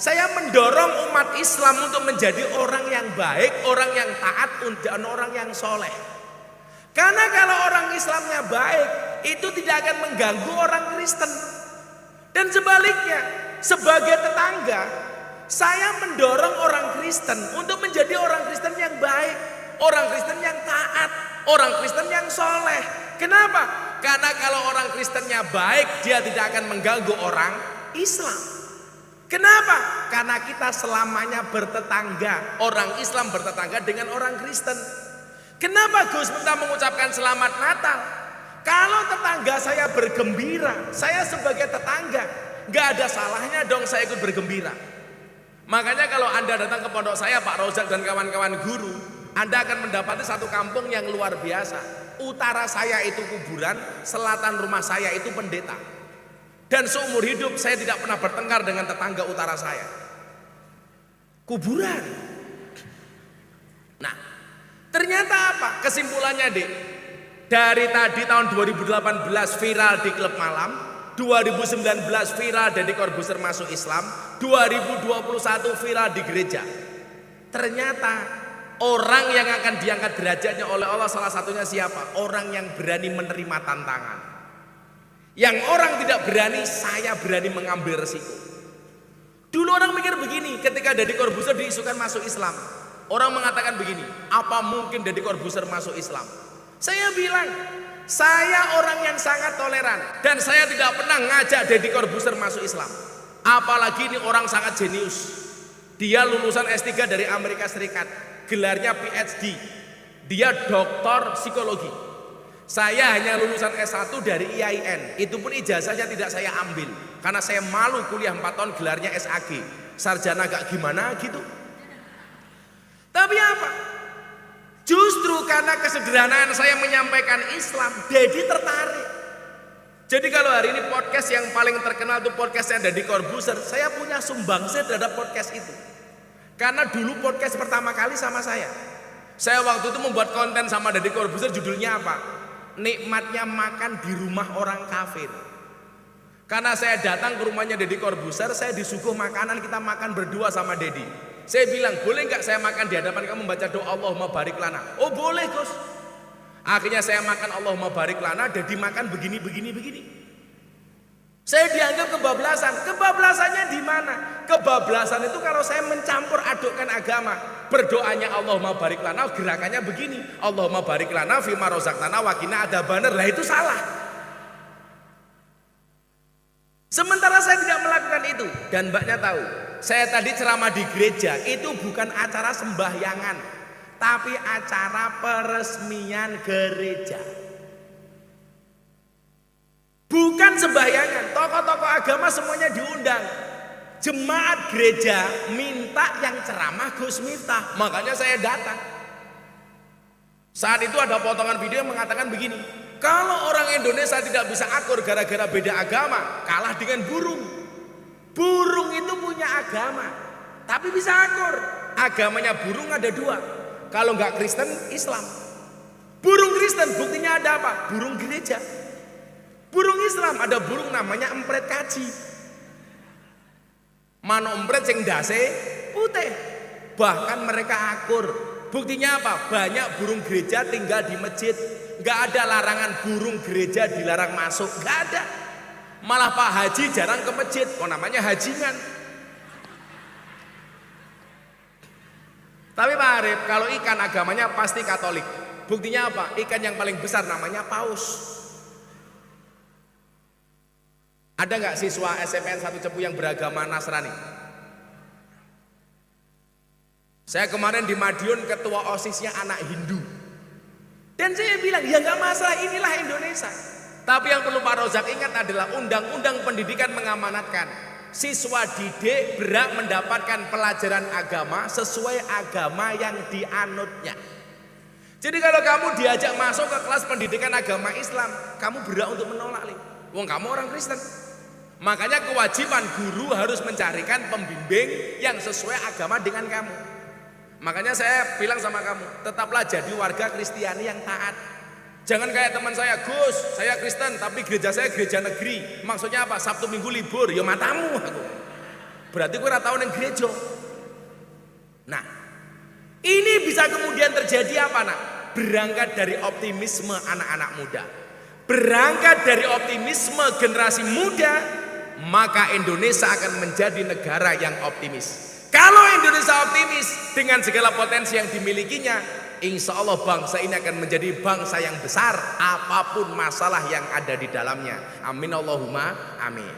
saya mendorong umat Islam untuk menjadi orang yang baik, orang yang taat, dan orang yang soleh. Karena kalau orang Islamnya baik, itu tidak akan mengganggu orang Kristen. Dan sebaliknya, sebagai tetangga, saya mendorong orang Kristen untuk menjadi orang Kristen yang baik, orang Kristen yang taat, orang Kristen yang soleh. Kenapa? Karena kalau orang Kristennya baik, dia tidak akan mengganggu orang Islam. Kenapa? Karena kita selamanya bertetangga. Orang Islam bertetangga dengan orang Kristen. Kenapa Gus Miftah mengucapkan selamat Natal? Kalau tetangga saya bergembira, saya sebagai tetangga, gak ada salahnya dong saya ikut bergembira. Makanya kalau Anda datang ke pondok saya, Pak Rozak dan kawan-kawan guru, Anda akan mendapati satu kampung yang luar biasa. Utara saya itu kuburan, selatan rumah saya itu pendeta. Dan seumur hidup saya tidak pernah bertengkar dengan tetangga utara saya. Kuburan. Nah, ternyata apa? Kesimpulannya, Dek. Dari tadi tahun 2018 viral di klub malam, 2019 viral Deddy Corbuzier masuk Islam, 2021 viral di gereja. Ternyata orang yang akan diangkat derajatnya oleh Allah salah satunya siapa? Orang yang berani menerima tantangan. Yang orang tidak berani, saya berani mengambil resiko. Dulu orang mikir begini, ketika Deddy Corbuzier diisukan masuk Islam, orang mengatakan begini, apa mungkin Deddy Corbuzier masuk Islam? Saya bilang, saya orang yang sangat toleran dan saya tidak pernah ngajak Deddy Corbuzier masuk Islam. Apalagi ini orang sangat jenius. Dia lulusan S3 dari Amerika Serikat, gelarnya PhD. Dia doktor psikologi. Saya hanya lulusan S1 dari IAIN. Itu pun ijazahnya tidak saya ambil karena saya malu kuliah 4 tahun gelarnya SAG. Sarjana gak gimana gitu. Tapi apa? Justru karena kesederhanaan saya menyampaikan Islam, Deddy tertarik. Jadi kalau hari ini podcast yang paling terkenal itu podcastnya Deddy Corbuzier, saya punya sumbangsih terhadap podcast itu. Karena dulu podcast pertama kali sama saya. Saya waktu itu membuat konten sama Deddy Corbuzier, judulnya apa? Nikmatnya makan di rumah orang kafir. Karena saya datang ke rumahnya Deddy Corbuzier, saya disuguh makanan, kita makan berdua sama Deddy. Saya bilang, boleh nggak saya makan di hadapan kamu membaca doa Allahumma barik lana? Oh boleh Gus. Akhirnya saya makan Allahumma barik lana, Deddy makan begini. Saya dianggap kebablasan. Kebablasannya di mana? Kebablasan itu kalau saya mencampur adukkan agama. Berdoanya Allahumma barik lana, gerakannya begini. Allahumma barik lana fima rozaqtana wa qina adzabannar. Lah itu salah. Sementara saya tidak melakukan itu. Dan mbaknya tahu, saya tadi ceramah di gereja itu bukan acara sembahyangan, tapi acara peresmian gereja. Bukan sembahyangan, tokoh-tokoh agama semuanya diundang. Jemaat gereja minta yang ceramah Gus Miftah, makanya saya datang. Saat itu ada potongan video yang mengatakan begini, kalau orang Indonesia tidak bisa akur gara-gara beda agama, kalah dengan burung. Burung itu punya agama, tapi bisa akur. Agamanya burung ada 2. Kalau nggak Kristen, Islam. Burung Kristen buktinya ada apa? Burung gereja. Burung Islam ada burung namanya empret kaji. Mano empret sing dase putih. Bahkan mereka akur. Buktinya apa? Banyak burung gereja tinggal di masjid. Nggak ada larangan burung gereja dilarang masuk, nggak ada. Malah Pak Haji jarang ke masjid, namanya hajingan. Tapi Pak Arif, kalau ikan agamanya pasti Katolik. Buktinya apa? Ikan yang paling besar namanya paus. Ada nggak siswa SMN 1 Cepu yang beragama Nasrani? Saya kemarin di Madiun ketua OSISnya anak Hindu. Dan saya bilang, ya nggak masalah, inilah Indonesia. Tapi yang perlu Pak Rozak ingat adalah Undang-Undang Pendidikan mengamanatkan siswa didik berhak mendapatkan pelajaran agama sesuai agama yang dianutnya. Jadi kalau kamu diajak masuk ke kelas pendidikan agama Islam, kamu berhak untuk menolak. Wong kamu orang Kristen. Makanya kewajiban guru harus mencarikan pembimbing yang sesuai agama dengan kamu. Makanya saya bilang sama kamu, tetaplah jadi warga Kristiani yang taat. Jangan kayak teman saya, Gus, saya Kristen tapi gereja saya gereja negeri. Maksudnya apa? Sabtu Minggu libur, ya matamu aku. Berarti gue ora tau nang gereja. Nah, ini bisa kemudian terjadi apa nak? berangkat dari optimisme anak-anak muda, berangkat dari optimisme generasi muda, maka Indonesia akan menjadi negara yang optimis. Kalau Indonesia optimis dengan segala potensi yang dimilikinya, insya Allah bangsa ini akan menjadi bangsa yang besar apapun masalah yang ada di dalamnya. Amin Allahumma amin.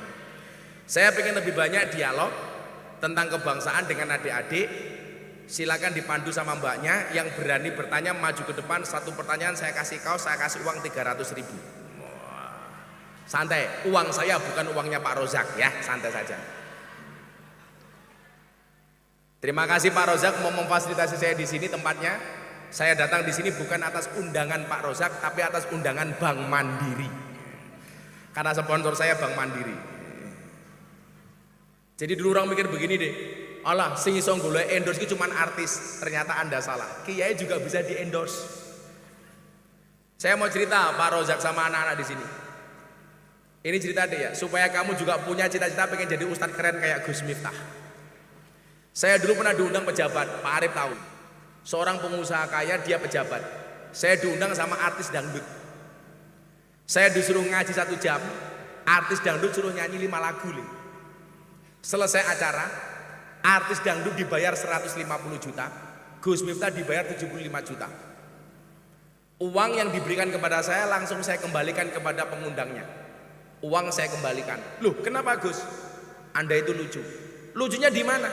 Saya pengen lebih banyak dialog tentang kebangsaan dengan adik-adik. Silakan dipandu sama mbaknya. Yang berani bertanya maju ke depan. Satu pertanyaan saya kasih kaos, saya kasih uang 300.000. Santai, uang saya bukan uangnya Pak Rozak ya, santai saja. Terima kasih Pak Rozak mau memfasilitasi saya di sini tempatnya. Saya datang di sini bukan atas undangan Pak Rozak, tapi atas undangan Bank Mandiri. Karena sponsor saya Bank Mandiri. Jadi dulu orang mikir begini deh, alah sing iso golek endorse itu cuma artis. Ternyata Anda salah. Kiai juga bisa di endorse. Saya mau cerita Pak Rozak sama anak-anak di sini. Ini cerita deh ya, supaya kamu juga punya cita-cita pengen jadi ustadz keren kayak Gus Miftah. Saya dulu pernah diundang pejabat, Pak Arif tahu. Seorang pengusaha kaya, dia pejabat. Saya diundang sama artis dangdut. Saya disuruh ngaji 1 jam, artis dangdut suruh nyanyi 5 lagu. Selesai acara, artis dangdut dibayar 150 juta, Gus Miftah dibayar 75 juta. Uang yang diberikan kepada saya langsung saya kembalikan kepada pengundangnya. Uang saya kembalikan. Loh, kenapa Gus? Anda itu lucu. Lucunya di mana?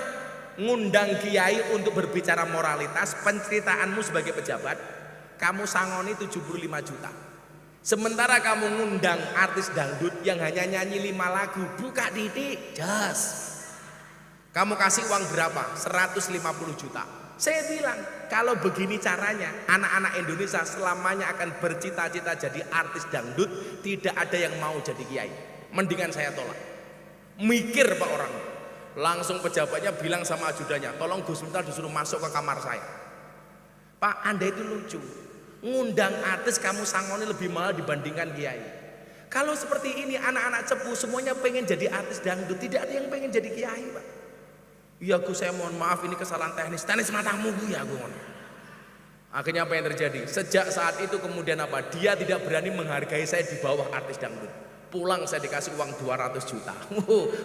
Ngundang kiai untuk berbicara moralitas, penceritaanmu sebagai pejabat, kamu sangoni 75 juta. Sementara kamu ngundang artis dangdut yang hanya nyanyi 5 lagu, buka titik, jas. Kamu kasih uang berapa? 150 juta. Saya bilang, kalau begini caranya, anak-anak Indonesia selamanya akan bercita-cita jadi artis dangdut, tidak ada yang mau jadi kiai. Mendingan saya tolak. Mikir Pak orang. Langsung pejabatnya bilang sama ajudannya, tolong Gus Miftah disuruh masuk ke kamar saya. Pak, Anda itu lucu. Ngundang artis kamu sangoni lebih mahal dibandingkan kiai. Kalau seperti ini anak-anak cepu semuanya pengen jadi artis dangdut, tidak ada yang pengen jadi kiai Pak. Iya Gus, saya mohon maaf ini kesalahan teknis matamu ya Gus. Akhirnya apa yang terjadi? Sejak saat itu kemudian apa? Dia tidak berani menghargai saya di bawah artis dangdut. Pulang saya dikasih uang 200 juta.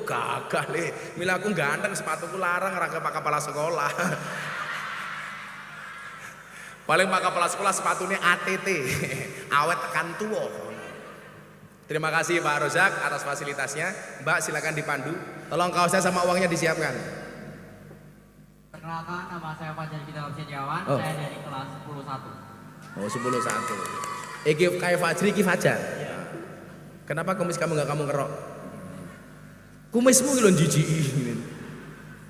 Gagal nih. Mila aku ganteng, sepatuku larang, rangka pak kepala sekolah. Paling pak kepala sekolah sepatunya ATT. Awet tekan tua. Terima kasih Pak Rozak atas fasilitasnya. Mbak silakan dipandu. Tolong kaosnya sama uangnya disiapkan. Perkenalkan, nama saya Fajar Kita Setiawan. Saya dari kelas 10-1. Oh 10-1. Iki kayak Fajri, iki Fajar. Ya. Kenapa kumis kamu nggak kamu kerok? Kumismu gitu jijik.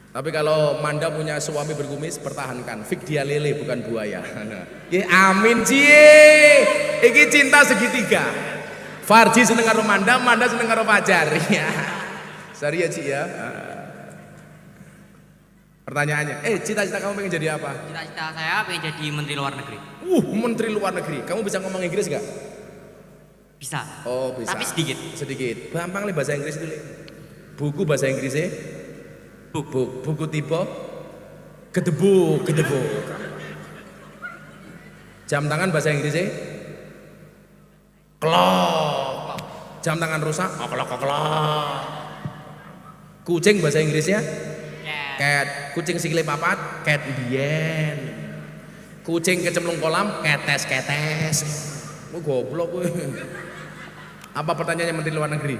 Tapi kalau Manda punya suami berkumis, pertahankan. Fik dia lele bukan buaya. Ya amin cie. Iki cinta segitiga. Farji seneng karo Manda, Manda seneng karo Fajar. Ya. Sorry ya Ci ya. Pertanyaannya, cita-cita kamu pengen jadi apa? Cita-cita saya pengen jadi Menteri Luar Negeri. Menteri Luar Negeri. Kamu bisa ngomong Inggris nggak? Bisa. Oh bisa. Tapi sedikit. Sedikit. Gampang nih bahasa Inggris itu. Buku bahasa Inggrisnya. Buku tipe. Gedebuk. Jam tangan bahasa Inggrisnya. Klok. Jam tangan rusak. Klok. Kucing bahasa Inggrisnya. Cat. Kucing sikile papat. Cat bien. Kucing kecemplung kolam. Ketes. Goblok gue. Apa pertanyaannya Menteri Luar Negeri?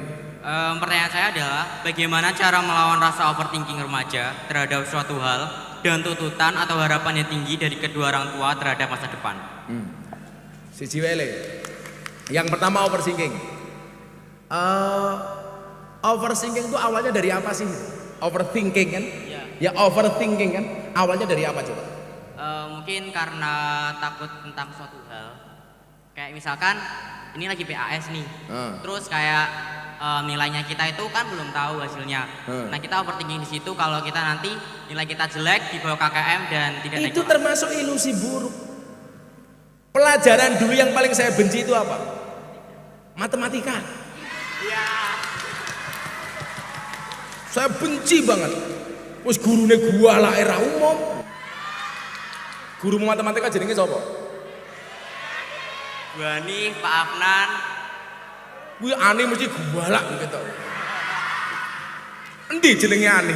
Pertanyaan saya adalah bagaimana cara melawan rasa overthinking remaja terhadap suatu hal dan tuntutan atau harapan yang tinggi dari kedua orang tua terhadap masa depan. Siji wele. Yang pertama overthinking. Overthinking itu awalnya dari apa sih? Overthinking kan? Ya overthinking kan? Awalnya dari apa coba? Mungkin karena takut tentang suatu hal. Kayak misalkan ini lagi PAS nih, terus kayak nilainya kita itu kan belum tahu hasilnya. Nah kita overthinking di situ kalau kita nanti nilai kita jelek di bawah KKM dan tidak naik. Itu termasuk ilusi buruk. Pelajaran dulu yang paling saya benci itu apa? Matematika. Ya. Saya benci banget. Wes gurune gua lah era umum. Guru matematika jenenge sapa? Bu Ani, Pak Afnan. Kuwi Ani mesti gubalak gitu. Endi jenenge Ani?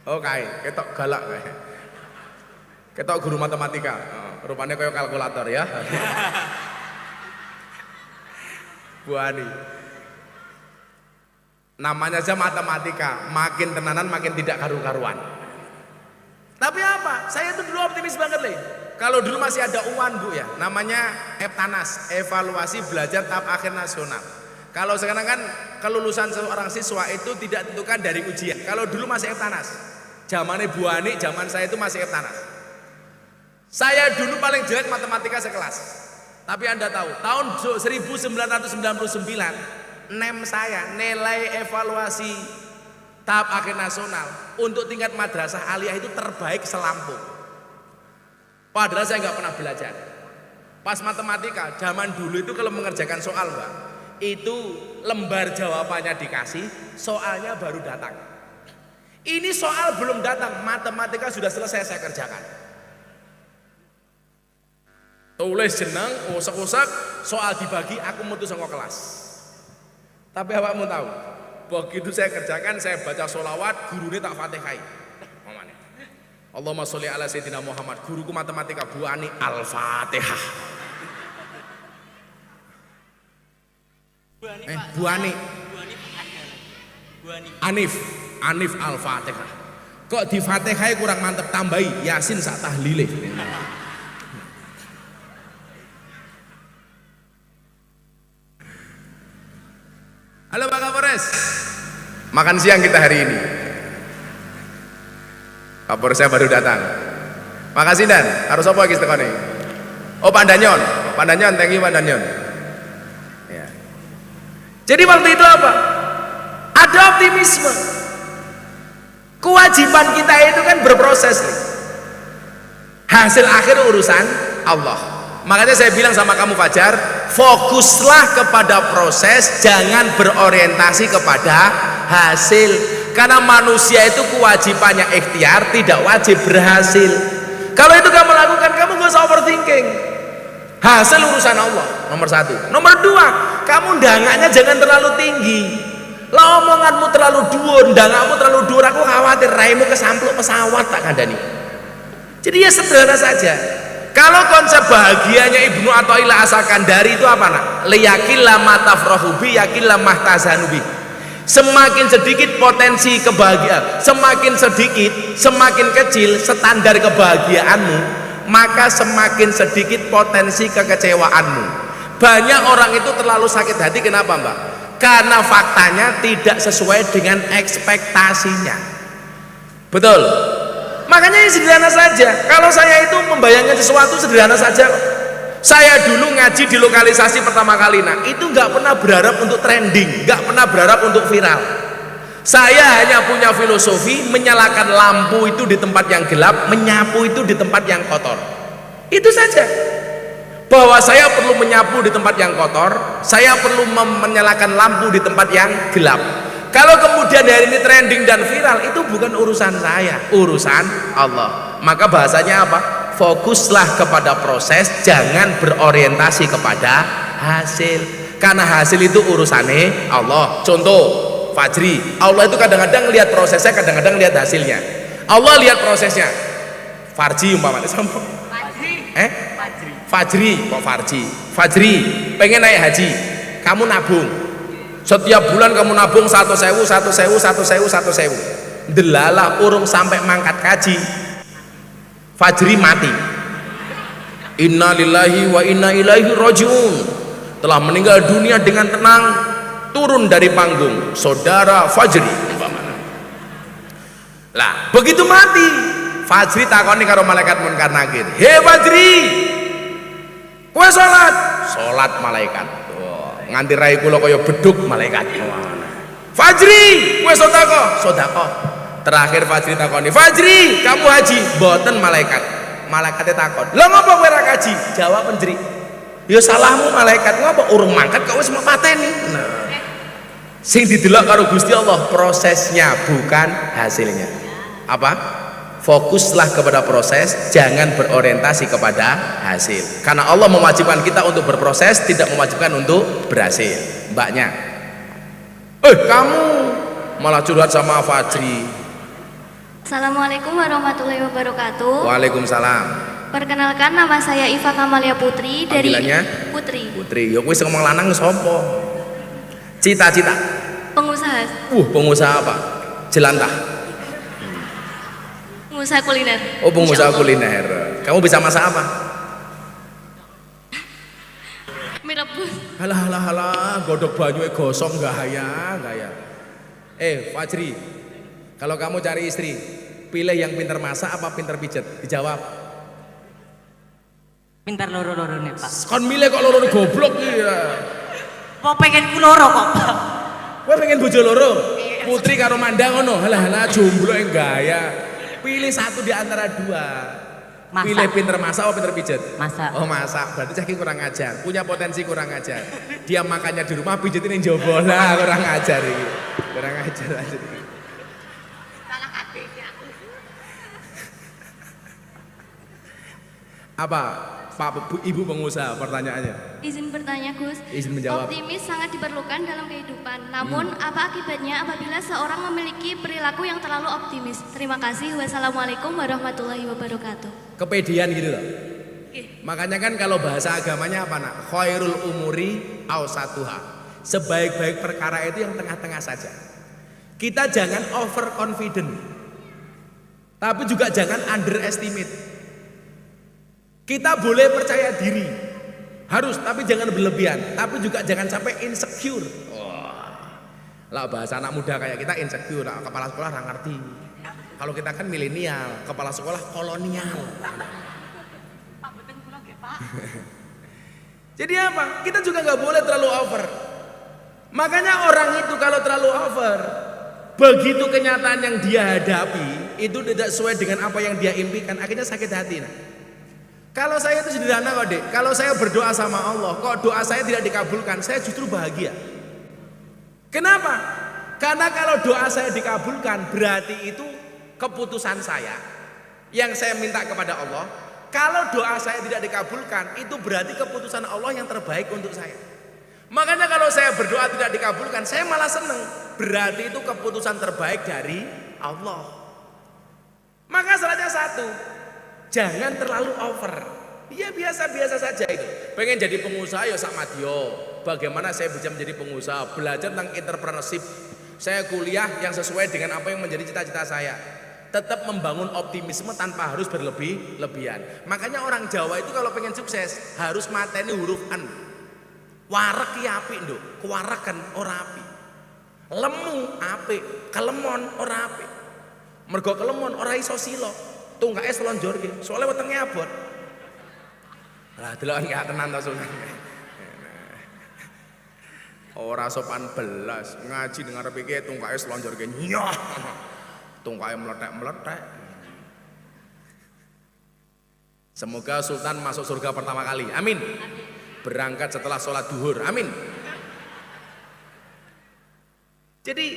Oh kae, ketok galak kae. Ketok guru matematika. Rupanya kayak kalkulator ya. Bu Ani. Namanya aja matematika, makin tenanan makin tidak karu-karuan. Tapi apa? Saya itu dulu optimis banget Le. Kalau dulu masih ada UAN Bu ya, namanya EPTANAS, evaluasi belajar tahap akhir nasional. Kalau sekarang kan kelulusan seorang siswa itu tidak ditentukan dari ujian. Kalau dulu masih EPTANAS, zamannya Bu Ani, zaman saya itu masih EPTANAS. Saya dulu paling jelek matematika sekelas. Tapi Anda tahu, tahun 1999 NEM saya, nilai evaluasi tahap akhir nasional untuk tingkat madrasah aliyah itu terbaik selampung. Padahal saya nggak pernah belajar. Pas matematika, zaman dulu itu kalau mengerjakan soal Mbak, itu lembar jawabannya dikasih, soalnya baru datang. Ini soal belum datang, matematika sudah selesai saya kerjakan. Tulis jeneng, usak-usak, soal dibagi, aku mutu sama kelas. Tapi awakmu tahu, begitu saya kerjakan, saya baca sholawat, gurunya tak fatihai. Allahumma sholli ala sayyidina Muhammad. Guruku matematika Bu Ani Al-Fatihah. Bu Ani. Anif Al-Fatihah. Kok di Fatihah kurang mantep, tambahi Yasin sak tahlile. Halo Pak Kapolres, makan siang kita hari ini. Kapolresnya baru datang. Makasih Dan, harus apa lagi setekone? Oh Pak Danyon, thank you Pak Danyon. Ya. Jadi waktu itu apa? Ada optimisme. Kewajiban kita itu kan berproses. Hasil akhir urusan Allah. Makanya saya bilang sama kamu Fajar, fokuslah kepada proses, jangan berorientasi kepada hasil. Karena manusia itu kewajibannya ikhtiar, tidak wajib berhasil. Kalau itu kamu lakukan, kamu gak usah overthinking. Hasil urusan Allah, nomor satu. Nomor dua, kamu ndangaknya jangan terlalu tinggi. Lah omonganmu terlalu dhuwur, ndangakmu terlalu dhuwur, aku khawatir raimu kesampluk pesawat tak kandani. Jadi ya sederhana saja. Kalau konsep bahagianya Ibnu Athaillah As-Sakandari itu apa nak? Liyakillah matafrahubi yakillah mahtazanubi. Semakin sedikit potensi kebahagiaan, semakin sedikit, semakin kecil standar kebahagiaanmu, maka semakin sedikit potensi kekecewaanmu. Banyak orang itu terlalu sakit hati, kenapa Mbak? Karena faktanya tidak sesuai dengan ekspektasinya. Betul? Makanya ini sederhana saja. Kalau saya itu membayangkan sesuatu sederhana saja. Saya dulu ngaji di lokalisasi pertama kali, nah itu nggak pernah berharap untuk trending, nggak pernah berharap untuk viral. Saya hanya punya filosofi menyalakan lampu itu di tempat yang gelap, menyapu itu di tempat yang kotor. Itu saja. Bahwa saya perlu menyapu di tempat yang kotor, saya perlu menyalakan lampu di tempat yang gelap. Kalau kemudian hari ini trending dan viral, itu bukan urusan saya, urusan Allah. Maka bahasanya apa? Fokuslah kepada proses, jangan berorientasi kepada hasil. Karena hasil itu urusannya Allah. Contoh, Fajri, Allah itu kadang-kadang lihat prosesnya, kadang-kadang lihat hasilnya. Allah lihat prosesnya. Farji umpamanya sama. Fajri, kok Farji? Fajri, pengen naik haji, kamu nabung. Setiap bulan kamu nabung 1.000, 1.000, 1.000, 1.000. Delalah urung sampai mangkat kaji, Fajri mati. Inna lillahi wa inna ilaihi rajiun. Telah meninggal dunia dengan tenang, turun dari panggung saudara Fajri. Lah, begitu mati, Fajri takoni karo malaikat Munkar Nakir. "Hei Fajri, kowe salat?" "Salat malaikat." Nganti rai kula kaya beduk malaikat. "Fajri, kowe sedekah?" "Sedekah." Terakhir Fajri takoni, "Fajri, kamu haji?" "Mboten malaikat." Malaikatnya takon, "Lah ngopo kowe ora haji?" Jawab Fajri, "Ya salahmu malaikat, ngopo urung mangkat kok wis mateni." Nah, sing didelok karo Gusti Allah prosesnya bukan hasilnya. Apa? Fokuslah kepada proses, jangan berorientasi kepada hasil. Karena Allah mewajibkan kita untuk berproses, tidak mewajibkan untuk berhasil. Mbaknya, kamu malah curhat sama Fajri. Assalamualaikum warahmatullahi wabarakatuh. Waalaikumsalam. Perkenalkan, nama saya Iva Kamalia Putri dari Putri. Putri, ya wis ngomong lanang sapa? Cita-cita. Pengusaha. Pengusaha apa? Jelantah. Pengusaha kuliner. Oh, pengusaha kuliner. Kamu bisa masak apa? Mie rebus. Halah, godok banyu gosong gaya. Fajri, kalau kamu cari istri, pilih yang pintar masak apa pintar pijet? Dijawab. Pintar loro-loro nih Pak. Kon milih kok loro goblok ya. Kok pengen ku loro kok Pak? Kowe pengen bojo loro? Putri karo Mandang ngono. Halah jomblo yang gaya. Pilih satu di antara dua. Masak. Pilih pinter masak atau pinter pijet? Masak. Oh, masak. Berarti saking kurang ajar. Punya potensi kurang ajar. Dia makannya di rumah, pijetin yang jowo lah, kurang ajar ini. Kurang ajar aja. Salah kabeh aku. Apa? Pak Ibu pengusaha, pertanyaannya. Izin bertanya, Gus. Izin menjawab. Optimis sangat diperlukan dalam kehidupan. Namun, apa akibatnya apabila seorang memiliki perilaku yang terlalu optimis? Terima kasih. Wassalamualaikum warahmatullahi wabarakatuh. Kepedean gitu loh. Makanya kan kalau bahasa agamanya apa nak? Khairul umuri awsatuha. Sebaik-baik perkara itu yang tengah-tengah saja. Kita jangan overconfident. Tapi juga jangan underestimate. Kita boleh percaya diri, harus, tapi jangan berlebihan. Tapi juga jangan sampai insecure. Lah bahasa anak muda kayak kita insecure, kepala sekolah nggak ngerti. Kalau kita kan milenial, kepala sekolah kolonial. Jadi apa? Kita juga nggak boleh terlalu over. Makanya orang itu kalau terlalu over, begitu kenyataan yang dia hadapi itu tidak sesuai dengan apa yang dia impikan, akhirnya sakit hati. Nah. Kalau saya itu sederhana kok Dek, kalau saya berdoa sama Allah, kok doa saya tidak dikabulkan, saya justru bahagia. Kenapa? Karena kalau doa saya dikabulkan, berarti itu keputusan saya yang saya minta kepada Allah. Kalau doa saya tidak dikabulkan, itu berarti keputusan Allah yang terbaik untuk saya. Makanya kalau saya berdoa tidak dikabulkan, saya malah seneng. Berarti itu keputusan terbaik dari Allah. Maka salahnya satu, jangan terlalu over. Ya biasa-biasa saja itu. Pengen jadi pengusaha ya sak madya. Bagaimana saya bisa menjadi pengusaha? Belajar tentang entrepreneurship. Saya kuliah yang sesuai dengan apa yang menjadi cita-cita saya. Tetap membangun optimisme tanpa harus berlebihan. Makanya orang Jawa itu kalau pengen sukses harus mateni huruf an. Warek ki apik nduk, kuwareken ora apik. Lemu apik, kelemon ora apik. Mergo kelemon ora iso sila. Tungkae selonjorke, soalnya wetenge abot. Lah delokan gak tenan to Sunan. Ora sopan belas, ngaji dengar iki tungkae selonjorke nyah. Tungkae meletek-meletek. Semoga Sultan masuk surga pertama kali. Amin. Berangkat setelah sholat duhur. Amin. Jadi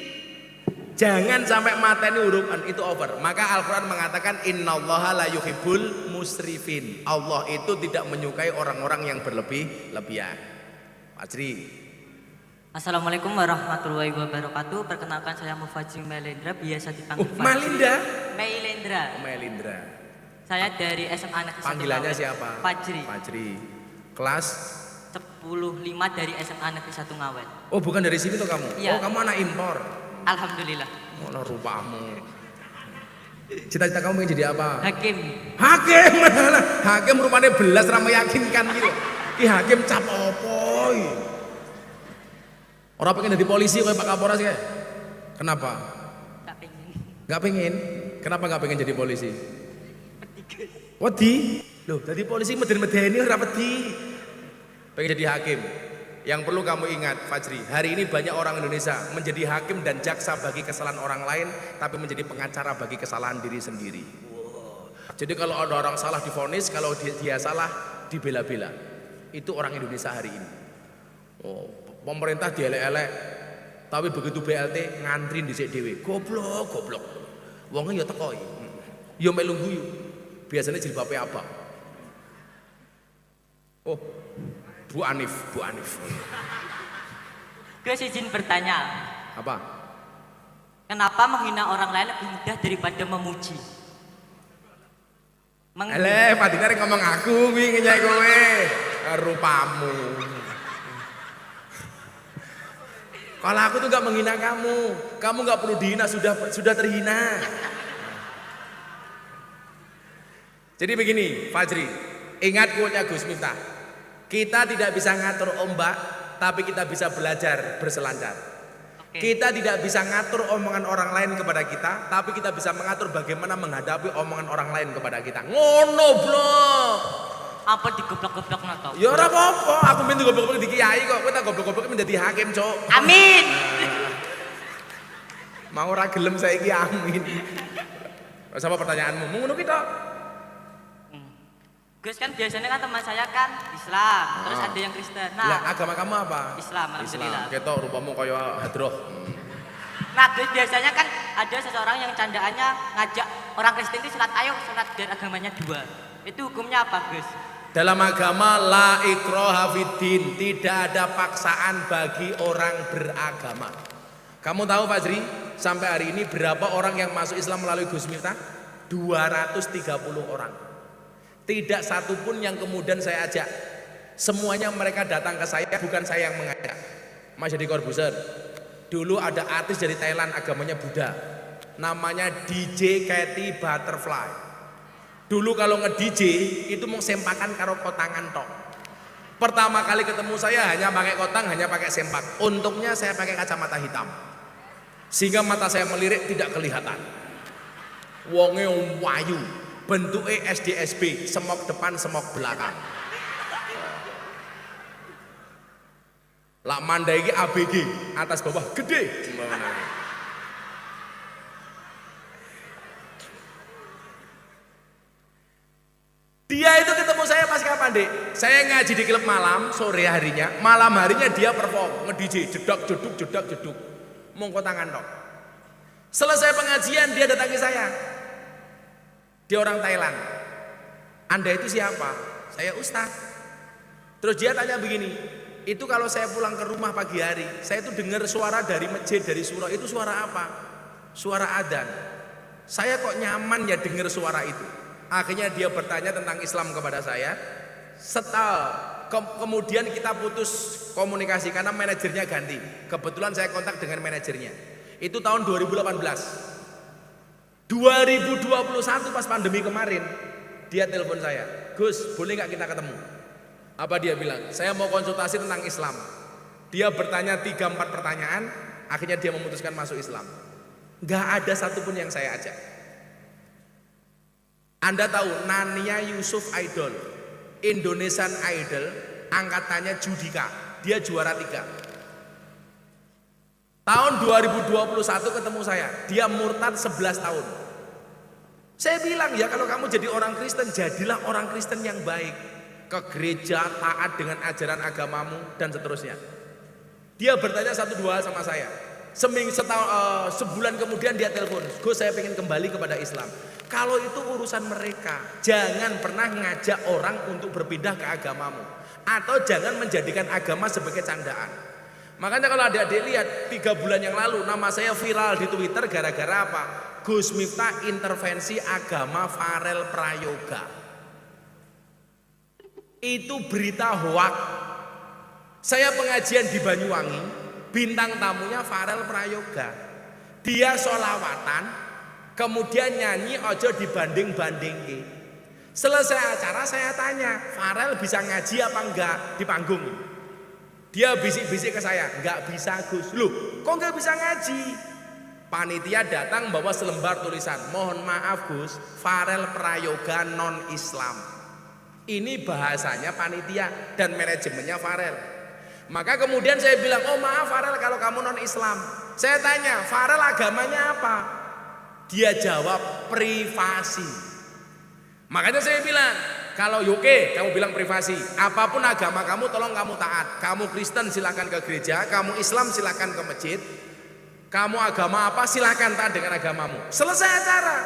jangan sampai mateni huruf an itu over. Maka Al-Quran mengatakan innallaha la yuhibbul musrifin. Allah itu tidak menyukai orang-orang yang berlebihan. Fajri. Assalamualaikum warahmatullahi wabarakatuh. Perkenalkan saya Mufajri Melindra, biasa dipanggil Fajri. Malinda? Melindra. Melindra. Saya dari SMA Negeri 1 Panggilannya Ngawen. siapa? Fajri. Fajri. Kelas 15 dari SMA Negeri 1 Ngawen. Oh, bukan dari sini tuh kamu? Iya. Oh, kamu anak impor. Alhamdulillah. Mana rupamu. Cita-cita kamu ingin jadi apa? Hakim. Hakim. Hakim rupanya belas ra meyakinkan gitu. Ki hakim cap opo iki? Ora pengen jadi polisi kayak Pak Kapolres ya? Kenapa? Gak pengen. Gak pengen? Kenapa gak pengen jadi polisi? Wedi. Loh, jadi polisi meden-medeni ora wedi. Pengen jadi hakim. Yang perlu kamu ingat Fajri, hari ini banyak orang Indonesia menjadi hakim dan jaksa bagi kesalahan orang lain, tapi menjadi pengacara bagi kesalahan diri sendiri. Jadi kalau ada orang salah divonis, kalau dia salah dibela-bela. Itu orang Indonesia hari ini. Oh, pemerintah dielek-elek, tapi begitu BLT ngantri dhisik dhewe. Goblok. Wongnya ya teko iki. Yo melu guyu. Biasanya jilbabnya abang. Oh, Bu Anif. Gus izin bertanya. Apa? Kenapa menghina orang lain lebih mudah daripada memuji? Patina ngomong aku wingi nyek kowe. Rupamu. Kalau aku tuh gak menghina kamu gak perlu dihina, sudah terhina. Jadi begini, Fajri, ingat quote-nya Gus Miftah. Kita tidak bisa ngatur ombak, tapi kita bisa belajar berselancar. Kita tidak bisa ngatur omongan orang lain kepada kita, tapi kita bisa mengatur bagaimana menghadapi omongan orang lain kepada kita. Ngono, blok. Apa digoblok-goblok nato? Ya ora apa-apa, aku minta goblok-goblok di kiai kok. Kowe tak goblok-goblok menjadi hakim, Cok. Amin. Mau ora gelem saiki amin. Sama pertanyaanmu, ngono ki tok. Gus kan biasanya kan teman saya kan Islam, terus ada yang Kristen. Lah agama kamu apa? Islam, alhamdulillah. Ketok rupamu kaya hadroh. Nah, Gus biasanya kan ada seseorang yang candaannya ngajak orang Kristen itu sholat, ayo sholat biar agamanya dua. Itu hukumnya apa, Gus? Dalam agama la ikraha fiddin, tidak ada paksaan bagi orang beragama. Kamu tahu Fajri, sampai hari ini berapa orang yang masuk Islam melalui Gus Miftah? 230 orang. Tidak satu pun yang kemudian saya ajak. Semuanya mereka datang ke saya, bukan saya yang mengajak. Mas Jadi Corbuzier. Dulu ada artis dari Thailand, agamanya Buddha. Namanya DJ Katy Butterfly. Dulu kalau nge-DJ itu mau sempakan karo kotangan tok. Pertama kali ketemu saya hanya pakai kotang, hanya pakai sempak. Untungnya saya pakai kacamata hitam. Sehingga mata saya melirik tidak kelihatan. Wonge wayu, bentuknya SDSB, semok depan, semok belakang. Lak mandai iki ABG, atas bawah gede. Dia itu ketemu saya pas kapan, Dek? Saya ngaji di klub malam, sore harinya, malam harinya dia perform, nge-DJ, jedak jeduk. Mongko tangan tok. Selesai pengajian dia datangi saya. Dia orang Thailand. Anda itu siapa? Saya Ustaz. Terus dia tanya begini, itu kalau saya pulang ke rumah pagi hari, saya itu dengar suara dari masjid, dari surau, itu suara apa? Suara adzan. Saya kok nyaman ya dengar suara itu. Akhirnya dia bertanya tentang Islam kepada saya. Kemudian kita putus komunikasi karena manajernya ganti. Kebetulan saya kontak dengan manajernya. Itu tahun 2018. 2021 pas pandemi kemarin, dia telepon saya. Gus, boleh nggak kita ketemu? Apa dia bilang? Saya mau konsultasi tentang Islam. Dia bertanya 3-4 pertanyaan, akhirnya dia memutuskan masuk Islam. Nggak ada satupun yang saya ajak. Anda tahu Nania Yusuf Idol, Indonesian Idol, angkatannya Judika, dia juara 3. Tahun 2021 ketemu saya, dia murtad 11 tahun. Saya bilang ya kalau kamu jadi orang Kristen, jadilah orang Kristen yang baik. Ke gereja, taat dengan ajaran agamamu dan seterusnya. Dia bertanya 1-2 hal sama saya. Sebulan kemudian dia telepon, Gus saya pengen kembali kepada Islam. Kalau itu urusan mereka, jangan pernah ngajak orang untuk berpindah ke agamamu. Atau jangan menjadikan agama sebagai candaan. Makanya kalau adik-adik lihat 3 bulan yang lalu nama saya viral di Twitter gara-gara apa? Gus Miftah intervensi agama Farel Prayoga. Itu berita hoak. Saya pengajian di Banyuwangi, bintang tamunya Farel Prayoga. Dia sholawatan, kemudian nyanyi ojo dibanding-bandingke. Selesai acara saya tanya, Farel bisa ngaji apa enggak di panggung? Dia bisik-bisik ke saya, enggak bisa Gus. Loh, kok enggak bisa ngaji? Panitia datang bawa selembar tulisan, mohon maaf Gus, Farel Prayoga non-Islam. Ini bahasanya panitia dan manajemennya Farel. Maka kemudian saya bilang, oh maaf Farel kalau kamu non-Islam. Saya tanya, Farel agamanya apa? Dia jawab privasi. Makanya saya bilang, kalau oke kamu bilang privasi, apapun agama kamu tolong kamu taat. Kamu Kristen silakan ke gereja, kamu Islam silakan ke masjid. Kamu agama apa silakan taat dengan agamamu. Selesai acara.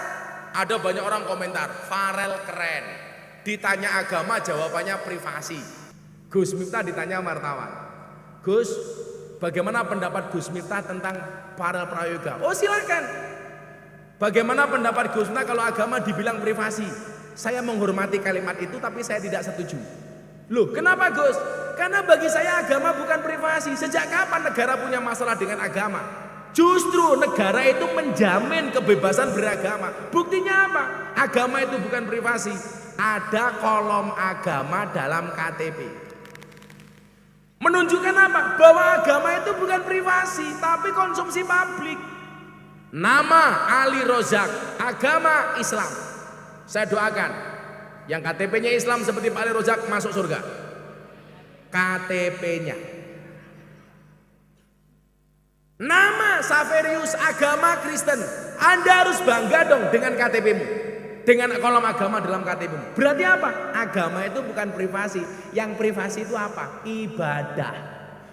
Ada banyak orang komentar, Farel keren. Ditanya agama jawabannya privasi. Gus Miftah ditanya wartawan. Gus, bagaimana pendapat Gus Miftah tentang Farel Prayoga? Oh silakan. Bagaimana pendapat Gus Miftah kalau agama dibilang privasi? Saya menghormati kalimat itu tapi saya tidak setuju. Loh kenapa Gus? Karena bagi saya agama bukan privasi. Sejak kapan negara punya masalah dengan agama? Justru negara itu menjamin kebebasan beragama. Buktinya apa? Agama itu bukan privasi. Ada kolom agama dalam KTP. Menunjukkan apa? Bahwa agama itu bukan privasi tapi konsumsi publik. Nama Ali Rozak, agama Islam. Saya doakan yang KTP-nya Islam seperti Pak Ali Rozak masuk surga. KTP-nya. Nama Saverius, agama Kristen. Anda harus bangga dong dengan KTP-mu, dengan kolom agama dalam KTP-mu. Berarti apa? Agama itu bukan privasi. Yang privasi itu apa? Ibadah.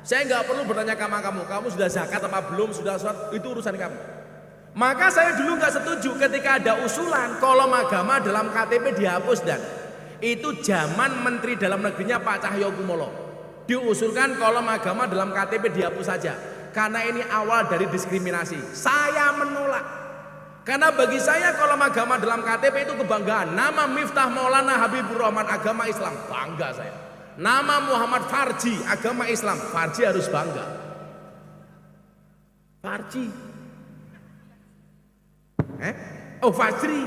Saya nggak perlu bertanya sama kamu sudah zakat apa belum, sudah sholat, itu urusan kamu. Maka saya dulu nggak setuju ketika ada usulan kolom agama dalam KTP dihapus, dan itu zaman Menteri Dalam Negerinya Pak Cahyokumolo. Diusulkan kolom agama dalam KTP dihapus saja. Karena ini awal dari diskriminasi. Saya menolak. Karena bagi saya kolom agama dalam KTP itu kebanggaan. Nama Miftah Maulana Habibur Rahman, agama Islam, bangga saya. Nama Muhammad Farji, agama Islam, Farji harus bangga. Farji. Oh Fajri.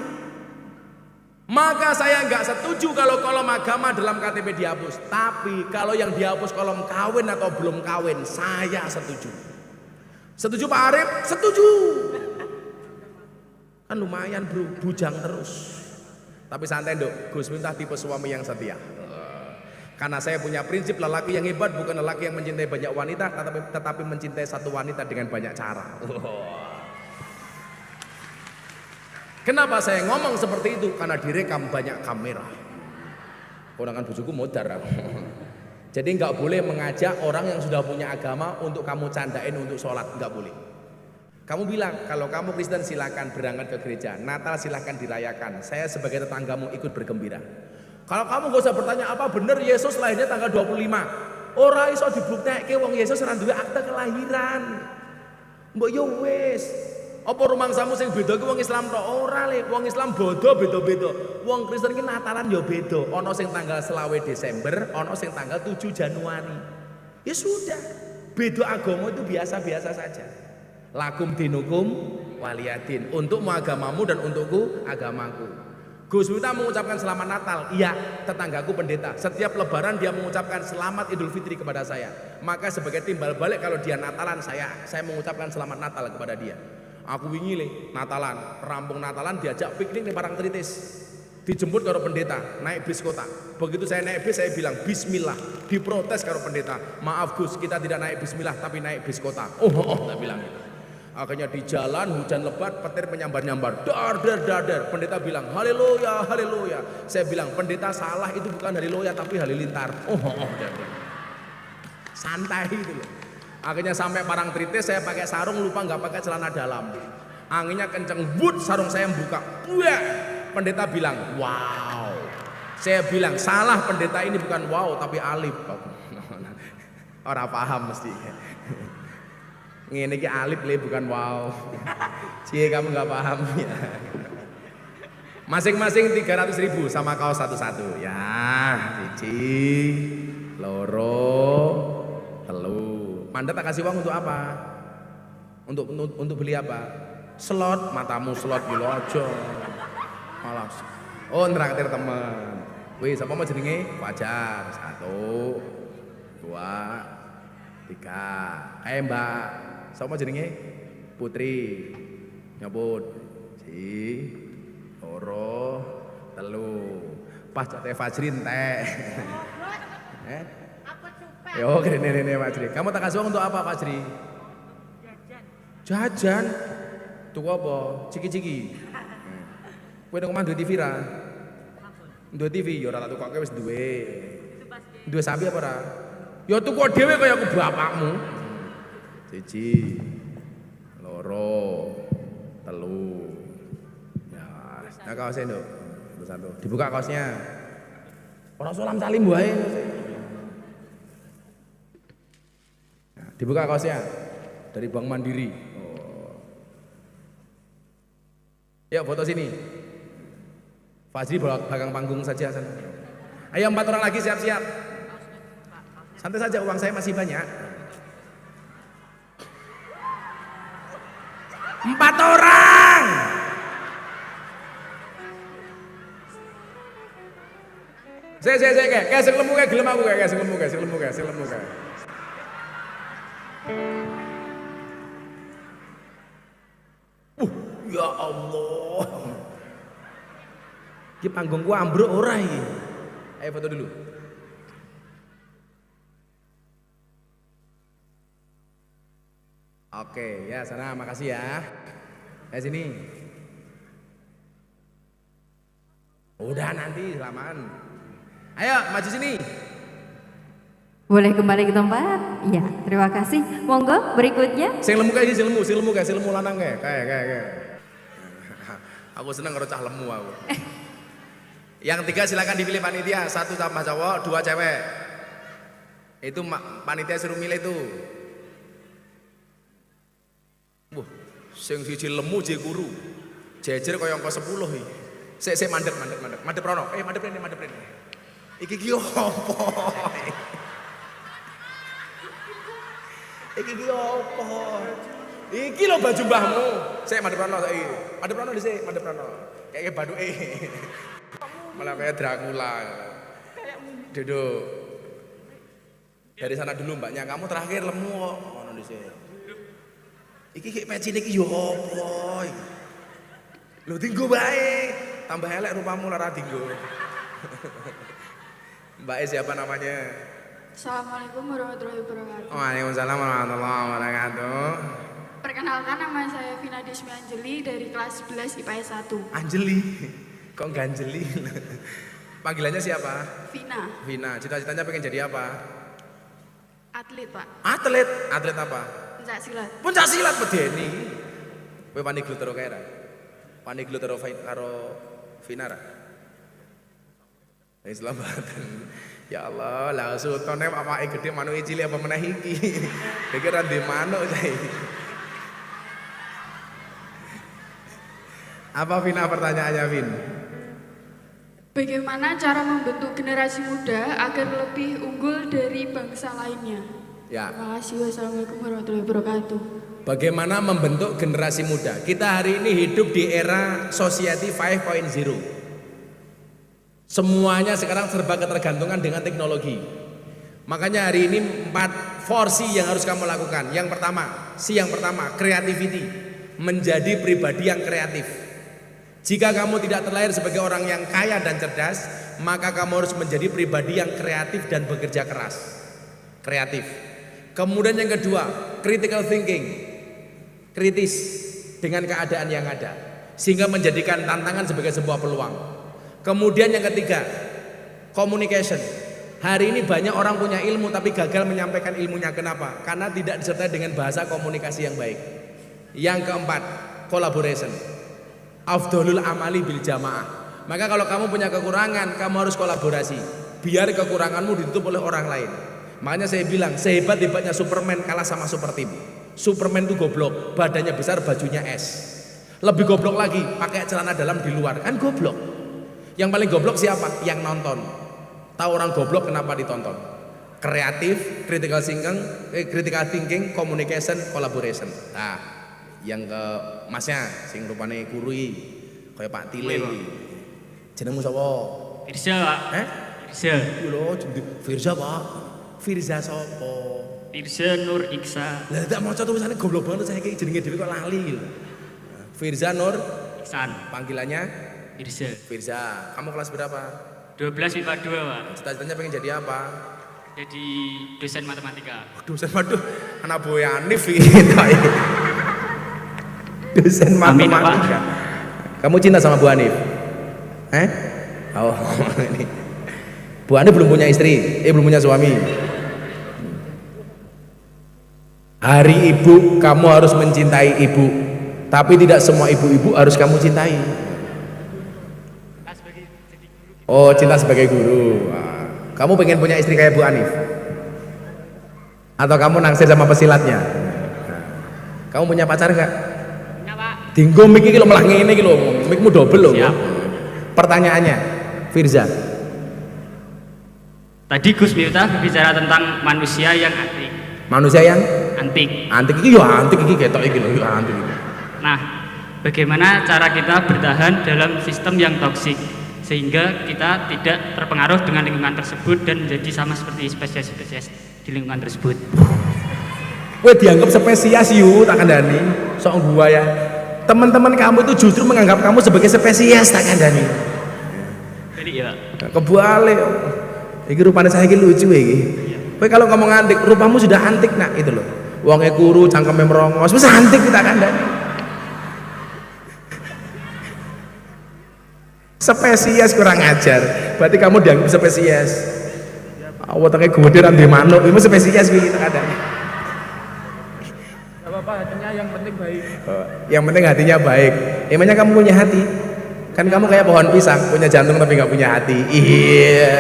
Maka saya nggak setuju kalau kolom agama dalam KTP dihapus. Tapi kalau yang dihapus kolom kawin atau belum kawin, saya setuju. Setuju Pak Arif? Setuju. Kan lumayan bro, bujang terus. Tapi santai dok, Gus Miftah tipe suami yang setia. Karena saya punya prinsip lelaki yang hebat bukan lelaki yang mencintai banyak wanita, tetapi mencintai satu wanita dengan banyak cara. Kenapa saya ngomong seperti itu? Karena direkam banyak kamera. Konangan bojoku modar. Jadi nggak boleh mengajak orang yang sudah punya agama untuk kamu candain untuk sholat, nggak boleh. Kamu bilang kalau kamu Kristen silakan berangkat ke gereja, Natal silakan dirayakan. Saya sebagai tetanggamu ikut bergembira. Kalau kamu gak usah bertanya apa bener Yesus lahirnya tanggal 25. Ora iso dibuktekke wong Yesus ora duwe akte kelahiran. Mbok yo wis. Apa rumangsamu sing beda ki wong Islam tok? Ora le, wong Islam bodo beda-beda. Wong Kristen ki Natalan ya beda. Ana sing tanggal 20 Desember, ana sing tanggal 7 Januari. Ya sudah. Beda agama itu biasa-biasa saja. Lakum dinukum waliyadin. Untukmu agamamu dan untukku agamaku. Gus Miftah mengucapkan selamat Natal. Iya, tetanggaku pendeta. Setiap lebaran dia mengucapkan selamat Idul Fitri kepada saya. Maka sebagai timbal balik kalau dia Natalan, saya mengucapkan selamat Natal kepada dia. Aku wingi le Natalan, rampung Natalan diajak piknik di Parangtritis. Dijemput karo pendeta, naik bis kota. Begitu saya naik bis saya bilang bismillah. Diprotes karo pendeta. Maaf Gus, kita tidak naik bismillah tapi naik bis kota. Tak bilang gitu. Akhirnya di jalan hujan lebat, petir menyambar-nyambar, dar. Pendeta bilang haleluya, haleluya. Saya bilang pendeta salah, itu bukan haleluya tapi halilintar. Santai gitu loh. Akhirnya sampai Parangtritis saya pakai sarung, lupa nggak pakai celana dalam. Anginnya kenceng, but sarung saya buka. Wah, pendeta bilang wow. Saya bilang salah, pendeta ini bukan wow tapi alif. Orang paham mesti. Ngene iki alif le bukan wow. Cie kamu nggak paham ya. Masing-masing 300.000 sama kaos satu-satu ya. Cici, loro, telu. Anda tak kasih uang untuk apa? Untuk beli apa? Slot, matamu slot gitu aja. Malas. Oh, nraktir temen. Wih, siapa mau jenenge? Fajar. 1, 2, 3. Mbak. Siapa mau jenenge? Putri. Nyebut. Si, loro, telu. Pas jate Fajrin teh. Yo, ini Fajri. Kamu tak kasih uang untuk apa, Fajri? Jajan. Tuku apa? Ciki-ciki. Kowe nang omah duwe TV ra? Duwe TV, ya ora tak tukoke wis duwe. Duwe sapi apa ora? Ya tuku dhewe kaya aku bapakmu. 1, 2, 3. Ya, Nah, kaosnya Nduk. Satu. Dibuka kaosnya. Ora salam salim wae. Nah, dibuka kaosnya dari Bank Mandiri. Oh. Yuk foto sini. Fajri belakang panggung saja sana. Ayo 4 orang lagi siap-siap. Santai saja, uang saya masih banyak. 4 orang. Kayak sing lemu kayak gelem aku kayak sing lemu kayak. Ya Allah. Iki panggungku ambruk ora iki. Ayo foto dulu. Oke, ya sana, makasih ya. Sini. Udah nanti selaman. Ayo maju sini. Boleh kembali ke tempat? Iya, terima kasih. Monggo berikutnya. Sing lemu kayak sing lemu lanang kayak. Aku seneng karo cah lemu aku. Yang 3 silakan dipilih panitia, 1 tambah cowok, 2 cewek. Itu panitia suruh milih tuh. Wah, sing siji lemu je guru. Jejer kaya angka 10 iki. Sik mandek. Mandep rono. Mandep rene. Iki ki opo? Iki lho baju mbahmu. Sik mandep rono saiki. Mandep rono dhisik, mandep rono. Kayak baduke. Malah kayak Dracula. Duduk. Dari sana dulu mbaknya, kamu terakhir lemu kok. Ngono dhisik. Iki kayak peci iki yo opo iki? Lho tinggo bae. Tambah elek rupamu lara tinggo. Mbak siapa namanya? Assalamualaikum warahmatullahi wabarakatuh. Waalaikumsalam warahmatullahi wabarakatuh. Perkenalkan, nama saya Vina Desmi Anjeli dari kelas 11 IPS 1. Anjeli? Kok nggak Anjeli? Panggilannya siapa? Vina. Cita-citanya pengen jadi apa? Atlet, Pak. Atlet apa? Pencaksilat. Pencaksilat medeni. Kowe wani glutero kae ra? Wani glutero karo Vina ra? Selamat. Ya Allah, lah sultane awake gede manuke cilik apa meneh iki. Iki ra ndek manuk saiki. Apa Vina pertanyaannya, Vin? Bagaimana cara membentuk generasi muda agar lebih unggul dari bangsa lainnya? Ya. Terima kasih. Wassalamualaikum warahmatullahi wabarakatuh. Bagaimana membentuk generasi muda? Kita hari ini hidup di era Society 5.0. Semuanya sekarang serba ketergantungan dengan teknologi. Makanya hari ini 4 yang harus kamu lakukan. Yang pertama, creativity. Menjadi pribadi yang kreatif. Jika kamu tidak terlahir sebagai orang yang kaya dan cerdas, maka kamu harus menjadi pribadi yang kreatif dan bekerja keras. Kreatif. Kemudian yang kedua, critical thinking. Kritis dengan keadaan yang ada, sehingga menjadikan tantangan sebagai sebuah peluang. Kemudian yang ketiga, communication. Hari ini banyak orang punya ilmu tapi gagal menyampaikan ilmunya. Kenapa? Karena tidak disertai dengan bahasa komunikasi yang baik. Yang keempat, collaboration. Afdholul amali bil jamaah. Maka kalau kamu punya kekurangan, kamu harus kolaborasi. Biar kekuranganmu ditutup oleh orang lain. Makanya saya bilang, sehebat-hebatnya Superman kalah sama super team. Superman itu goblok, badannya besar, bajunya es. Lebih goblok lagi, pakai celana dalam di luar, kan goblok. Yang paling goblok siapa? Yang nonton. Tahu orang goblok kenapa ditonton? Kreatif, critical thinking, communication, collaboration. Nah, yang ke masnya sing rupane kurui kayak Pak Tile. Jenengmu sapa? Firza, Pak. Firza. Lho, Firza, Pak. Firza sapa? Firza Nur Iksa. Lah tak maca tulisane goblok banget saya iki jenenge dhewe kok lali. Firza Nur Iksan. Panggilannya Firza. Kamu kelas berapa? 12 IPA 2, Pak. Cita-citanya pengen jadi apa? Jadi dosen matematika. Dosen anak boy Anif gitu. Dosen matematika. Kamu cinta sama Bu Anif? Oh, ini. Bu Anif belum punya istri, belum punya suami. Hari Ibu, kamu harus mencintai ibu. Tapi tidak semua ibu-ibu harus kamu cintai. Oh, cinta sebagai guru. Wah. Kamu pengen punya istri kayak Bu Anif? Atau kamu naksir sama pesilatnya? Nah. Kamu punya pacar nggak? Punya, Pak. Dinggo mik iki lho malah ngene iki lho. Mikmu double lho. Siap. Pertanyaannya, Firza. Tadi Gus Miftah berbicara tentang manusia yang antik. Manusia yang Antik. antik iki yo antik iki ketok iki lho, yo antik iki. Nah, bagaimana cara kita bertahan dalam sistem yang toksik sehingga kita tidak terpengaruh dengan lingkungan tersebut dan menjadi sama seperti spesies-spesies di lingkungan tersebut. Kowe dianggap spesies yuk, tak kandani. Sok gua ya. Teman-teman kamu itu justru menganggap kamu sebagai spesies, tak kandani. Jadi ya, Kebalik. Iki rupane saya iki lucu iki. Kowe kalau ngomong antik, rupamu sudah antik nak itu loh. Wonge kuru, cangkeme merongos, wis antik kita kandani. Spesies kurang ajar. Berarti kamu dianggap spesies. Wetenge gede ra ndek manuk, itu spesies iki kita kandani. Enggak apa-apa, hatinya yang penting baik. Yang penting hatinya baik. Emangnya kamu punya hati? Kan kamu kayak pohon pisang, punya jantung tapi nggak punya hati. Iya.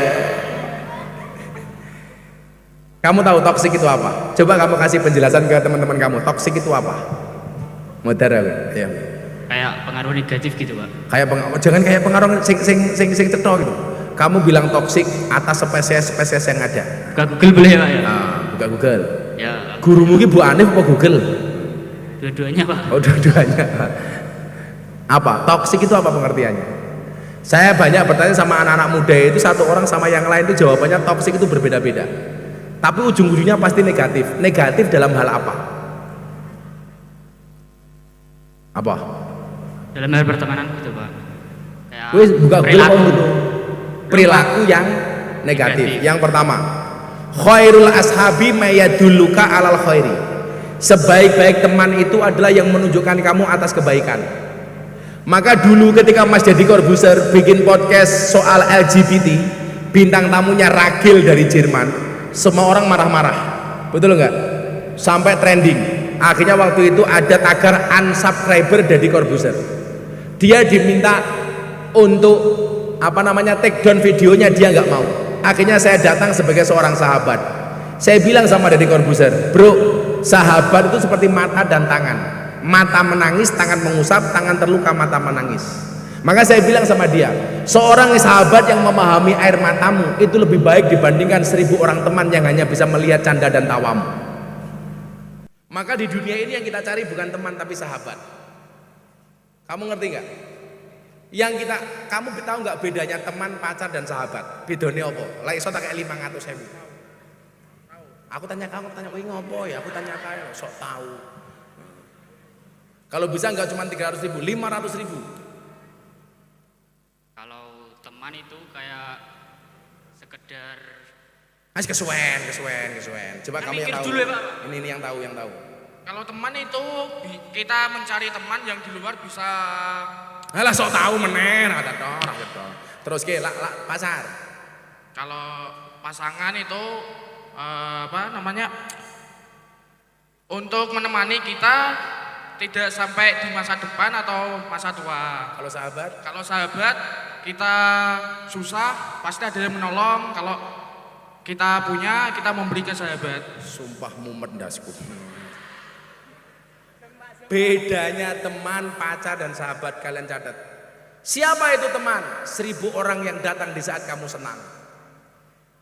Kamu tahu toksik itu apa? Coba kamu kasih penjelasan ke teman-teman kamu. Toksik itu apa? Modar ya. kayak pengaruh negatif gitu, Pak. Jangan kayak pengaruh sing cetok gitu. Kamu bilang toksik atas spesies yang ada. Buka Google boleh ya, Pak ya? Nah, buka Google. Ya, Gurumu ki Bu Anif apa Google? dua-duanya, Pak. Oh, dua-duanya. Apa? Toksik itu apa pengertiannya? Saya banyak bertanya sama anak-anak muda itu, satu orang sama yang lain itu jawabannya toksik itu berbeda-beda. Tapi ujung-ujungnya pasti negatif. Negatif dalam hal apa? Apa? Dalam hal pertemanan gitu, Pak. Kayak Wis buka Google perilaku. apa gitu? Perilaku yang negatif. Negatif. Yang pertama, khairul ashabi mayadulluka alal khairi. Sebaik-baik teman itu adalah yang menunjukkan kamu atas kebaikan. Maka dulu ketika Mas Deddy Corbuzier bikin podcast soal LGBT, bintang tamunya Ragil dari Jerman, semua orang marah-marah, betul nggak? Sampai trending. Akhirnya waktu itu ada tagar unsubscriber Deddy Corbuzier. Dia diminta untuk take down videonya, dia nggak mau. Akhirnya saya datang sebagai seorang sahabat. Saya bilang sama Deddy Corbuzier, bro, sahabat itu seperti mata dan tangan. Mata menangis, tangan mengusap, tangan terluka, mata menangis. Maka saya bilang sama dia, seorang sahabat yang memahami air matamu itu lebih baik dibandingkan 1000 orang teman yang hanya bisa melihat canda dan tawamu. Maka di dunia ini yang kita cari bukan teman tapi sahabat. Kamu ngerti nggak? Kamu tahu nggak bedanya teman, pacar dan sahabat? Bedanya apa? Lah iso tak kayak 500.000. Aku tanya kamu kowe ngopo ya? Aku tanya kamu, sok tahu. Kalau bisa nggak cuma 300.000, 500.000. Kalau teman itu kayak sekedar Kesuwen. Coba kamu yang tahu. dulu ya, Pak. Ini yang tahu. Kalau teman itu kita mencari teman yang di luar bisa. Alah sok tahu meneh, ada orang gitu. Terus pacar. Kalau pasangan itu untuk menemani kita tidak sampai di masa depan atau masa tua. Kalau sahabat? Kalau sahabat kita susah pasti ada yang menolong. Kalau kita punya, kita memberi ke sahabat. Sumpah mumet ndasku. Bedanya teman, pacar dan sahabat, kalian catat. Siapa itu teman? 1000 orang yang datang di saat kamu senang.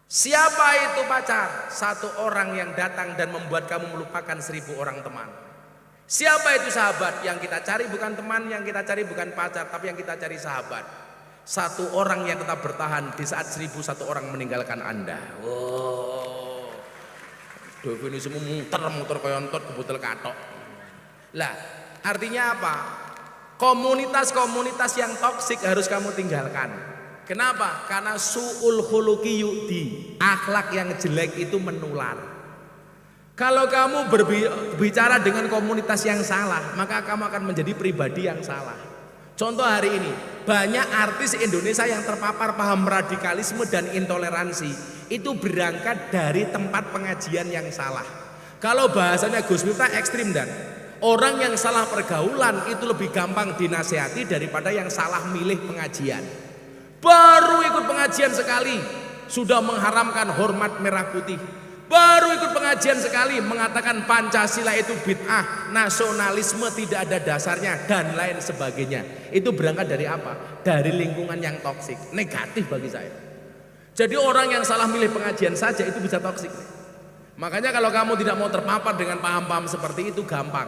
Siapa itu pacar? 1 orang yang datang dan membuat kamu melupakan 1000 orang teman. Siapa itu sahabat? Yang kita cari bukan teman, yang kita cari bukan pacar, tapi yang kita cari sahabat. 1 orang yang tetap bertahan di saat 1001 orang meninggalkan Anda. Wow. Definisimu muter koyo entot kebutel katok. Lah, artinya apa? Komunitas-komunitas yang toksik harus kamu tinggalkan. Kenapa? Karena su'ul khuluqi yu'di. Akhlak yang jelek itu menular. Kalau kamu berbicara dengan komunitas yang salah, maka kamu akan menjadi pribadi yang salah. Contoh hari ini, banyak artis Indonesia yang terpapar paham radikalisme dan intoleransi. Itu berangkat dari tempat pengajian yang salah. Kalau bahasanya Gus Miftah ekstrim dan orang yang salah pergaulan itu lebih gampang dinasehati daripada yang salah milih pengajian. Baru ikut pengajian sekali sudah mengharamkan hormat merah putih. Baru ikut pengajian sekali mengatakan Pancasila itu bid'ah, nasionalisme tidak ada dasarnya dan lain sebagainya. Itu berangkat dari apa? Dari lingkungan yang toksik, negatif bagi saya. Jadi orang yang salah milih pengajian saja itu bisa toksik. Makanya kalau kamu tidak mau terpapar dengan paham-paham seperti itu, gampang.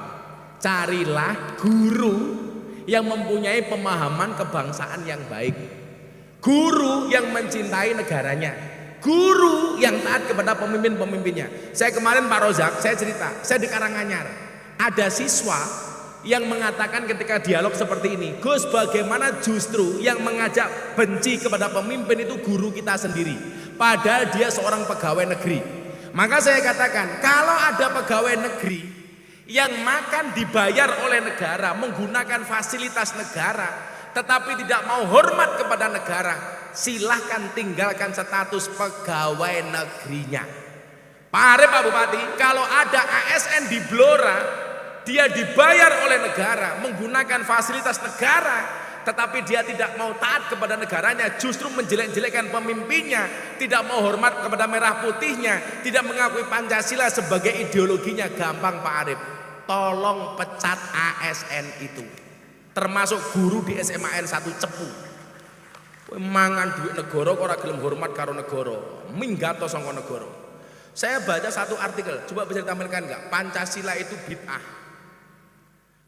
Carilah guru yang mempunyai pemahaman kebangsaan yang baik. Guru yang mencintai negaranya. Guru yang taat kepada pemimpin-pemimpinnya. Saya kemarin Pak Rozak, saya cerita, saya di Karanganyar. Ada siswa yang mengatakan ketika dialog seperti ini, Gus, bagaimana justru yang mengajak benci kepada pemimpin itu guru kita sendiri, padahal dia seorang pegawai negeri. Maka saya katakan, kalau ada pegawai negeri yang makan dibayar oleh negara, menggunakan fasilitas negara, tetapi tidak mau hormat kepada negara, silahkan tinggalkan status pegawai negerinya. Pak Arif, Pak Bupati, kalau ada ASN di Blora, dia dibayar oleh negara, menggunakan fasilitas negara, tetapi dia tidak mau taat kepada negaranya, justru menjelek-jelekkan pemimpinnya, tidak mau hormat kepada merah putihnya, tidak mengakui Pancasila sebagai ideologinya. Gampang Pak Arif, tolong pecat ASN itu, termasuk guru di SMAN 1 Cepu. Mangan duit negara kok ora gelem hormat karo negara, minggato sangka negara. Saya baca satu artikel, coba bisa ditampilkan enggak? Pancasila itu bid'ah.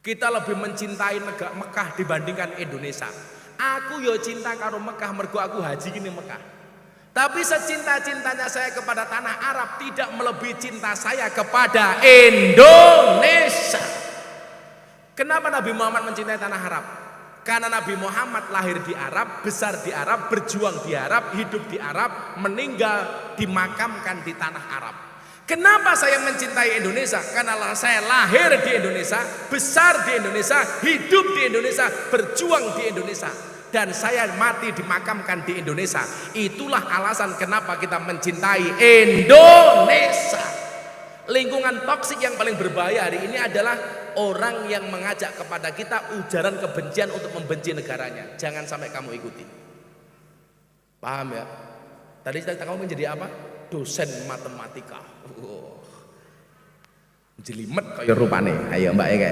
Kita lebih mencintai negara Mekah dibandingkan Indonesia. Aku yo cinta karo Mekah mergo aku haji gini Mekah. Tapi secinta-cintanya saya kepada tanah Arab tidak melebihi cinta saya kepada Indonesia. Kenapa Nabi Muhammad mencintai tanah Arab? Karena Nabi Muhammad lahir di Arab, besar di Arab, berjuang di Arab, hidup di Arab, meninggal dimakamkan di tanah Arab. Kenapa saya mencintai Indonesia? Karena saya lahir di Indonesia, besar di Indonesia, hidup di Indonesia, berjuang di Indonesia, dan saya mati dimakamkan di Indonesia. Itulah alasan kenapa kita mencintai Indonesia. Lingkungan toksik yang paling berbahaya hari ini adalah orang yang mengajak kepada kita ujaran kebencian untuk membenci negaranya. Jangan sampai kamu ikuti. Paham ya? Tadi kamu menjadi apa? Dosen matematika. Jelimet kayak rupane. Ayo Mbak Eka.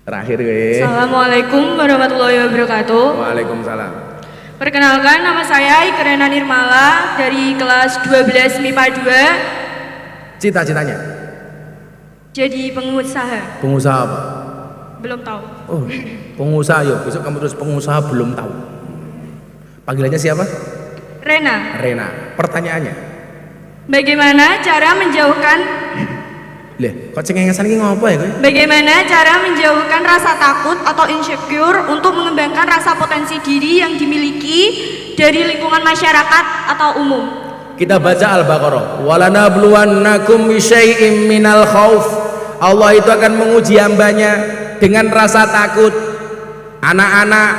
Terakhir gue. Assalamualaikum warahmatullahi wabarakatuh. Waalaikumsalam. Perkenalkan, nama saya Ikrena Nirmala dari kelas 12 MIPA 2. Cita-citanya? Jadi pengusaha. Pengusaha apa? Belum tahu. Oh, pengusaha yuk. Besok kamu terus pengusaha belum tahu. Panggilannya siapa? Rena. Rena. Pertanyaannya? Bagaimana cara menjauhkan kok cengengesan ini ngopo ya? Bagaimana cara menjauhkan rasa takut atau insecure untuk mengembangkan rasa potensi diri yang dimiliki dari lingkungan masyarakat atau umum? Kita baca Al-Baqarah. Walanabluwannakum bisyai'im minal khauf. Allah itu akan menguji hambanya dengan rasa takut. Anak-anak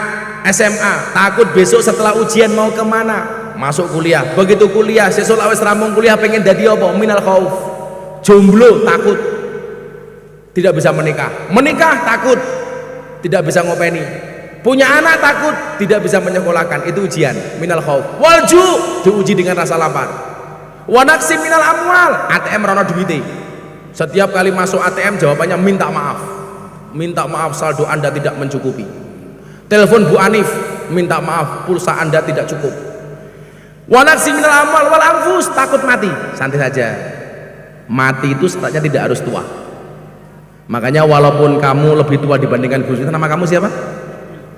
SMA takut besok setelah ujian mau kemana? Masuk kuliah. Begitu kuliah, sesuk awis rampung kuliah pengen dadi apa? Minal khauf. Jomblo takut, tidak bisa menikah. Menikah takut, tidak bisa ngopeni. Punya anak takut, tidak bisa menyekolahkan. Itu ujian. Minal khauf. Walju diuji dengan rasa lapar. Wanaksi minal amwal. ATM rono duwite. Setiap kali masuk ATM jawabannya minta maaf. Minta maaf saldo Anda tidak mencukupi. Telepon Bu Anif, minta maaf pulsa Anda tidak cukup. Wanaksi minal amwal wal anfus, takut mati. Santai saja. Mati itu syaratnya tidak harus tua. Makanya walaupun kamu lebih tua dibandingkan Gus Miftah, nama kamu siapa?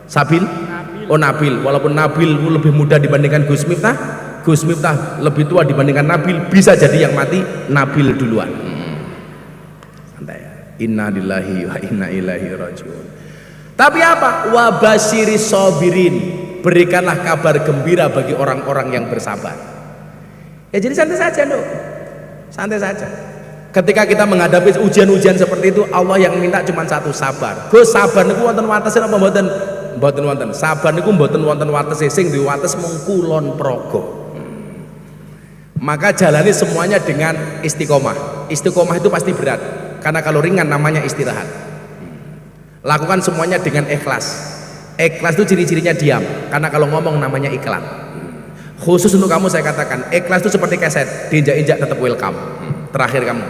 Sabil? Nabil. Oh Nabil. Walaupun Nabil lebih muda dibandingkan Gus Miftah, Gus Miftah lebih tua dibandingkan Nabil, bisa jadi yang mati Nabil duluan. Santai ya. Inna lillahi wa inna ilaihi rajiun. Tapi apa? Wa basyiris sabirin. Berikanlah kabar gembira bagi orang-orang yang bersabar. Ya jadi santai saja dong. Santai saja. Ketika kita menghadapi ujian-ujian seperti itu, Allah yang minta cuma satu, sabar. Gus, sabar niku wonten watese apa mboten? Mboten wonten. Sabar niku mboten wonten watese, sing duwe wates mung kulon praga. Maka jalani semuanya dengan istiqomah. Istiqomah itu pasti berat, karena kalau ringan namanya istirahat. Lakukan semuanya dengan ikhlas. Ikhlas itu ciri-cirinya diam, karena kalau ngomong namanya iklan. Khusus untuk kamu saya katakan, ikhlas itu seperti keset, diinjak-injak tetap welcome. Terakhir kamu.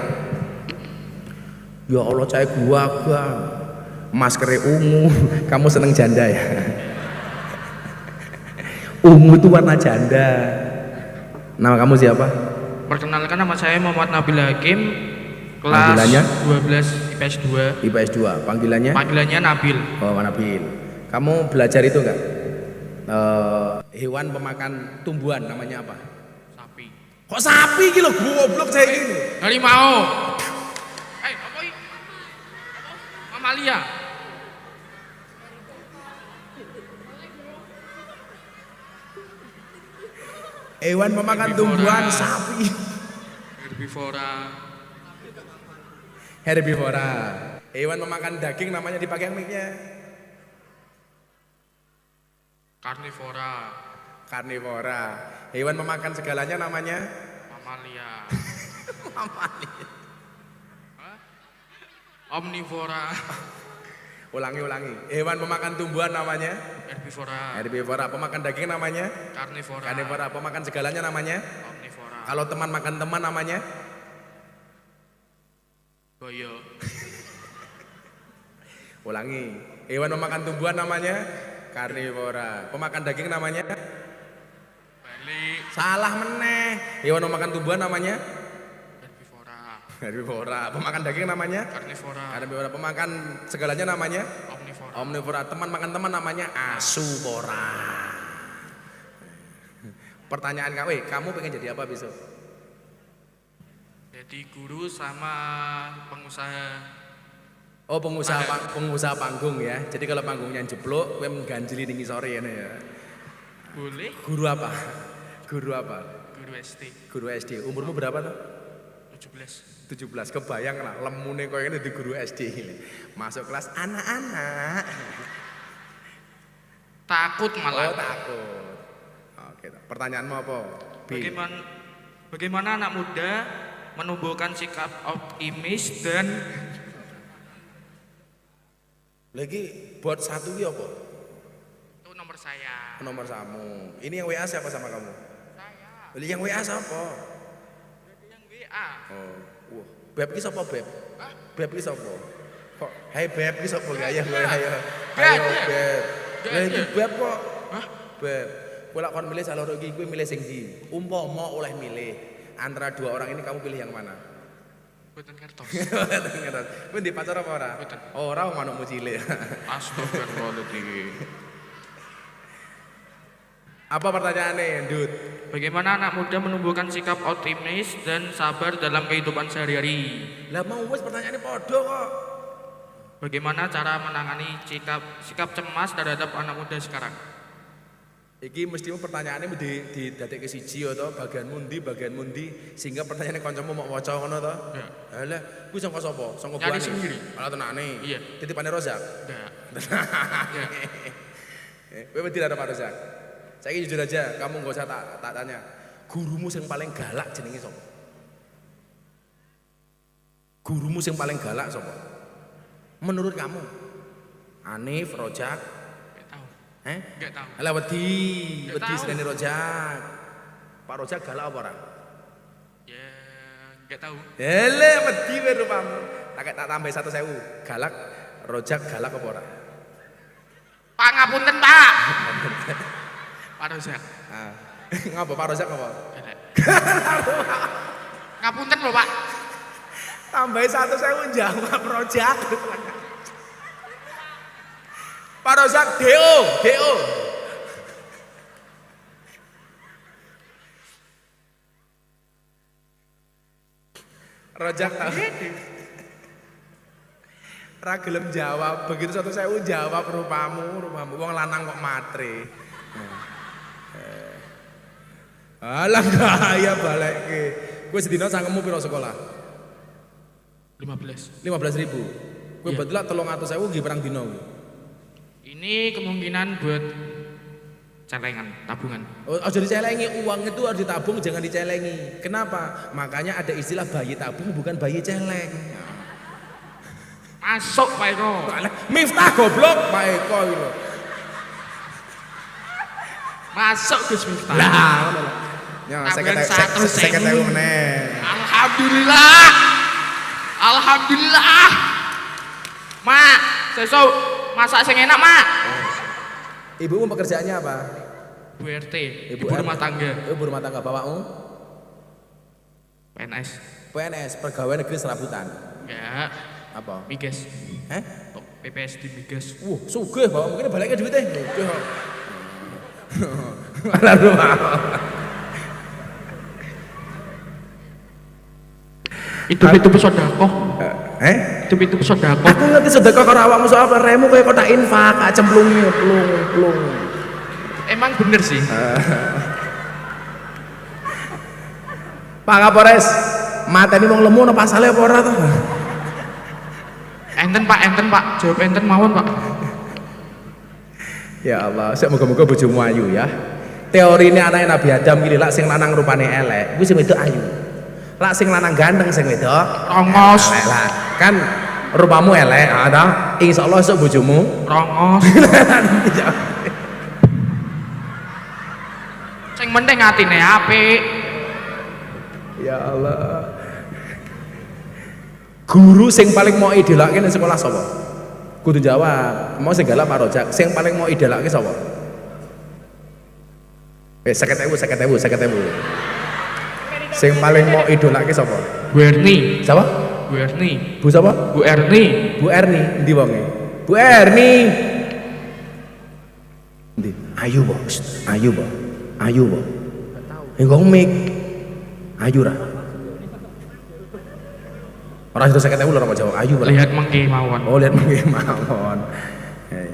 Ya Allah, cahaya gua, maskernya ungu, kamu seneng janda ya? Ungu itu warna janda. Nama kamu siapa? Perkenalkan, nama saya Muhammad Nabil Hakim, kelas Panggilannya? 12 IPS 2. IPS 2, panggilannya? Panggilannya Nabil. Oh, Nabil. Kamu belajar itu enggak? Hewan pemakan tumbuhan namanya apa? Sapi. Kok sapi gitu? Goblok saya ini. Harimau. Apa ini? Mamalia. Hewan pemakan tumbuhan sapi. Herbivora. Hewan pemakan daging namanya dipakai mic-nya. Karnivora. Hewan pemakan segalanya namanya Mamalia. mamalia. Omnivora. Ulangi. Hewan pemakan tumbuhan namanya Herbivora. Pemakan daging namanya Karnivora. Pemakan segalanya namanya Omnivora. Kalau teman makan teman namanya Boyo. Ulangi. Hewan pemakan tumbuhan namanya Karnivora. Pemakan daging namanya Balik. salah meneh. Hewan pemakan tumbuhan namanya Herbivora. Pemakan daging namanya Karnivora. Pemakan segalanya namanya Omnivora. Omnivora. Teman makan teman namanya Asuvora. Pertanyaan kamu pengen jadi apa besok? Jadi guru sama pengusaha. Oh, pengusaha panggung ya. Jadi kalau panggungnya jeblok, kowe mengganjeli ning sore ya. Boleh. Guru apa? Guru SD. Guru SD. Umurmu berapa tuh? 17. 17. Kebayang lah lemune koyo ngene di guru SD. Masuk kelas anak-anak. Takut malah. Oh, takut. Oke. Pertanyaanmu apa? Bagaimana anak muda menumbuhkan sikap optimis dan lagi buat satu iki apa? itu nomor saya. Nomor kamu. Ini yang WA siapa sama kamu? Saya. Yang WA siapa? Yang WA. Oh, wah. Beb ki sapa, Beb? Beb ki sapa? Kok hai Beb ki sapa gaya gue ayo. Ayo Beb. Lah iki Beb kok. Hah? Beb. Kowe lak kon milih saloro iki kowe milih sing ndi? Umpama oleh milih antara dua orang ini kamu pilih yang mana? Boten kertos. Kowe ndi pacar apa ora? Ora wong manukmu cilik. Astagfirullahaladzim. Apa pertanyaannya, Ndut? Bagaimana anak muda menumbuhkan sikap optimis dan sabar dalam kehidupan sehari-hari? Lah mau wis pertanyaannya podo kok. Bagaimana cara menangani sikap cemas terhadap anak muda sekarang? Iki mestimu pertanyaannya di dadekke siji to, bagian mundi sehingga pertanyaannya kancamu mau waca ngono to? Ya. Lah, kuwi sangka sapa? Sangka Nyari buane. sendiri. Malah tenane. Iya. Titipane Rozak. Enggak. Ya. Kowe wedi ra Pak Rozak? Saiki jujur aja, kamu enggak usah tak tanya. Gurumu yang paling galak jenenge sapa? Gurumu yang paling galak sapa? Menurut kamu? Anif, Rozak? Enggak tahu. Alah wedi tahu. senene Rozak. Pak Rozak galak apa ora? Ya, enggak tahu. Hele wedi wae rupamu. Tak tambah 1.000. Galak Rozak galak apa ora? Pangapunten, Pak. Pak Rozak. Ah. Ngapa Pak Rozak apa? Ngapunten lho, Pak. Tambah 1.000 jawab Rozak. Pak Rozak DO. Rozak tahu. Ra gelem jawab, begitu 1.000 jawab rupamu wong lanang kok matre. Alah gaya balekke. Kowe sedina sangkemu piro sekolah? 15. 15.000. Kowe Iya. betul 300.000 nggih perang dina kuwi. Ini kemungkinan buat celengan, tabungan. Oh, harus dicelengi, uang itu harus ditabung, jangan dicelengi. Kenapa? Makanya ada istilah bayi tabung bukan bayi celeng. Masuk Pak Eko. Miftah goblok Pak Eko itu. Masuk Gus Miftah. Lah, ngono lho. Ya, Tambahan 50.000 meneh. Alhamdulillah. Alhamdulillah. Mak, sesuk masak sing enak, Mak. Ibumu pekerjaannya apa? Bu RT, ibu rumah tangga. Ibu rumah tangga. Bapakmu? PNS. PNS, pegawai negeri serabutan. Ya, Apa? migas. PPS di migas. Sugih bapak mungkin baliknya duitnya. Sugih kok. Malah rumah. Itu sodako. Itu sodako. Aku ngerti sedekah karo awakmu soal remu kaya kotak infak, cemplungi plung. Emang bener sih. Pak Kapolres, mateni wong lemu ana pasale apa ora to? Enten Pak, jawab enten mawon Pak. Ya Allah, semoga-moga bojomu ayu ya. Teori ini anaknya Nabi Adam pilih lak sing lanang rupane elek, kuwi sing wedok ayu. Lak sing lanang ganteng sing wedok rongos. Elek lah. Kan rupamu elek, ada. Insyaallah esuk bojomu Rongos. Sing penting atine apik. Ya Allah. Guru sing paling mau idolake nang sekolah sapa? Kudu jawab. Mau sing galak Pak Rojak, sing paling mau idolake sapa? 50.000. Sing paling mau idolake sapa? Bu Erni. Sapa? Bu Erni. Bu sapa? Bu Erni. Bu Erni, endi wonge? Bu Erni. Endi? Ayu, Bos. Ayu, Bos. Enggak tahu. Engko mik. Ayu ra. Orang itu 50.000 lho apa jawab ayu. Lihat mengki mawon. Oh, lihat mengki mawon.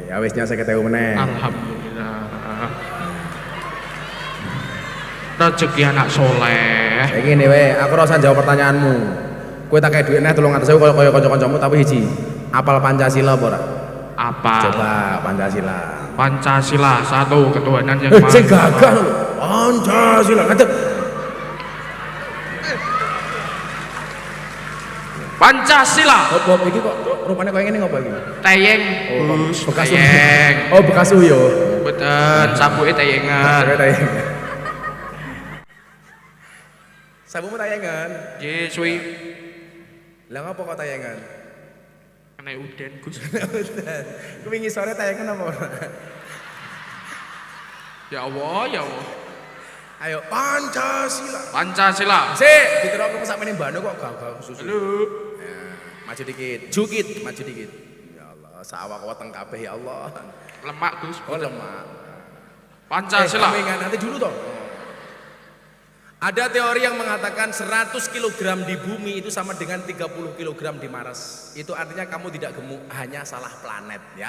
Ya wis nya 50.000 meneh. Alhamdulillah. Rezeki anak soleh. Kayak gini weh, aku rasa jawab pertanyaanmu. Kowe tak kayak duit neh 300.000 kaya kanca-kancamu tapi hiji. Apal Pancasila apa ora? Apa? Coba Pancasila. Pancasila, satu ketuhanan yang maha. Sing gagah lho. Pancasila ngadeg. Pancasila. Bob iki kok rupane koyo ngene ngopo iki? Teyeng. Bus, bekas teyeng. Oh, bekas uyo. Betul, sabuke teyengan. Sabumu tayangan. Yesui. Lah ngapa kok tayangan? Kena udan, Gus. Kuwi ngisore tayangan apa ora? Ya Allah, ya Allah. Ayo Pancasila. Pancasila. Sik, diterok sak meneh mbano kok gak susu. Halo. Ya, maju dikit. Jukit, maju dikit. Ya Allah, sawah weteng kabeh ya Allah. Lemak, Gus. Oh, lemak. Pancasila. Kamu ingat nanti dulu toh. Ada teori yang mengatakan 100 kg di bumi itu sama dengan 30 kg di Mars. Itu artinya kamu tidak gemuk, hanya salah planet ya.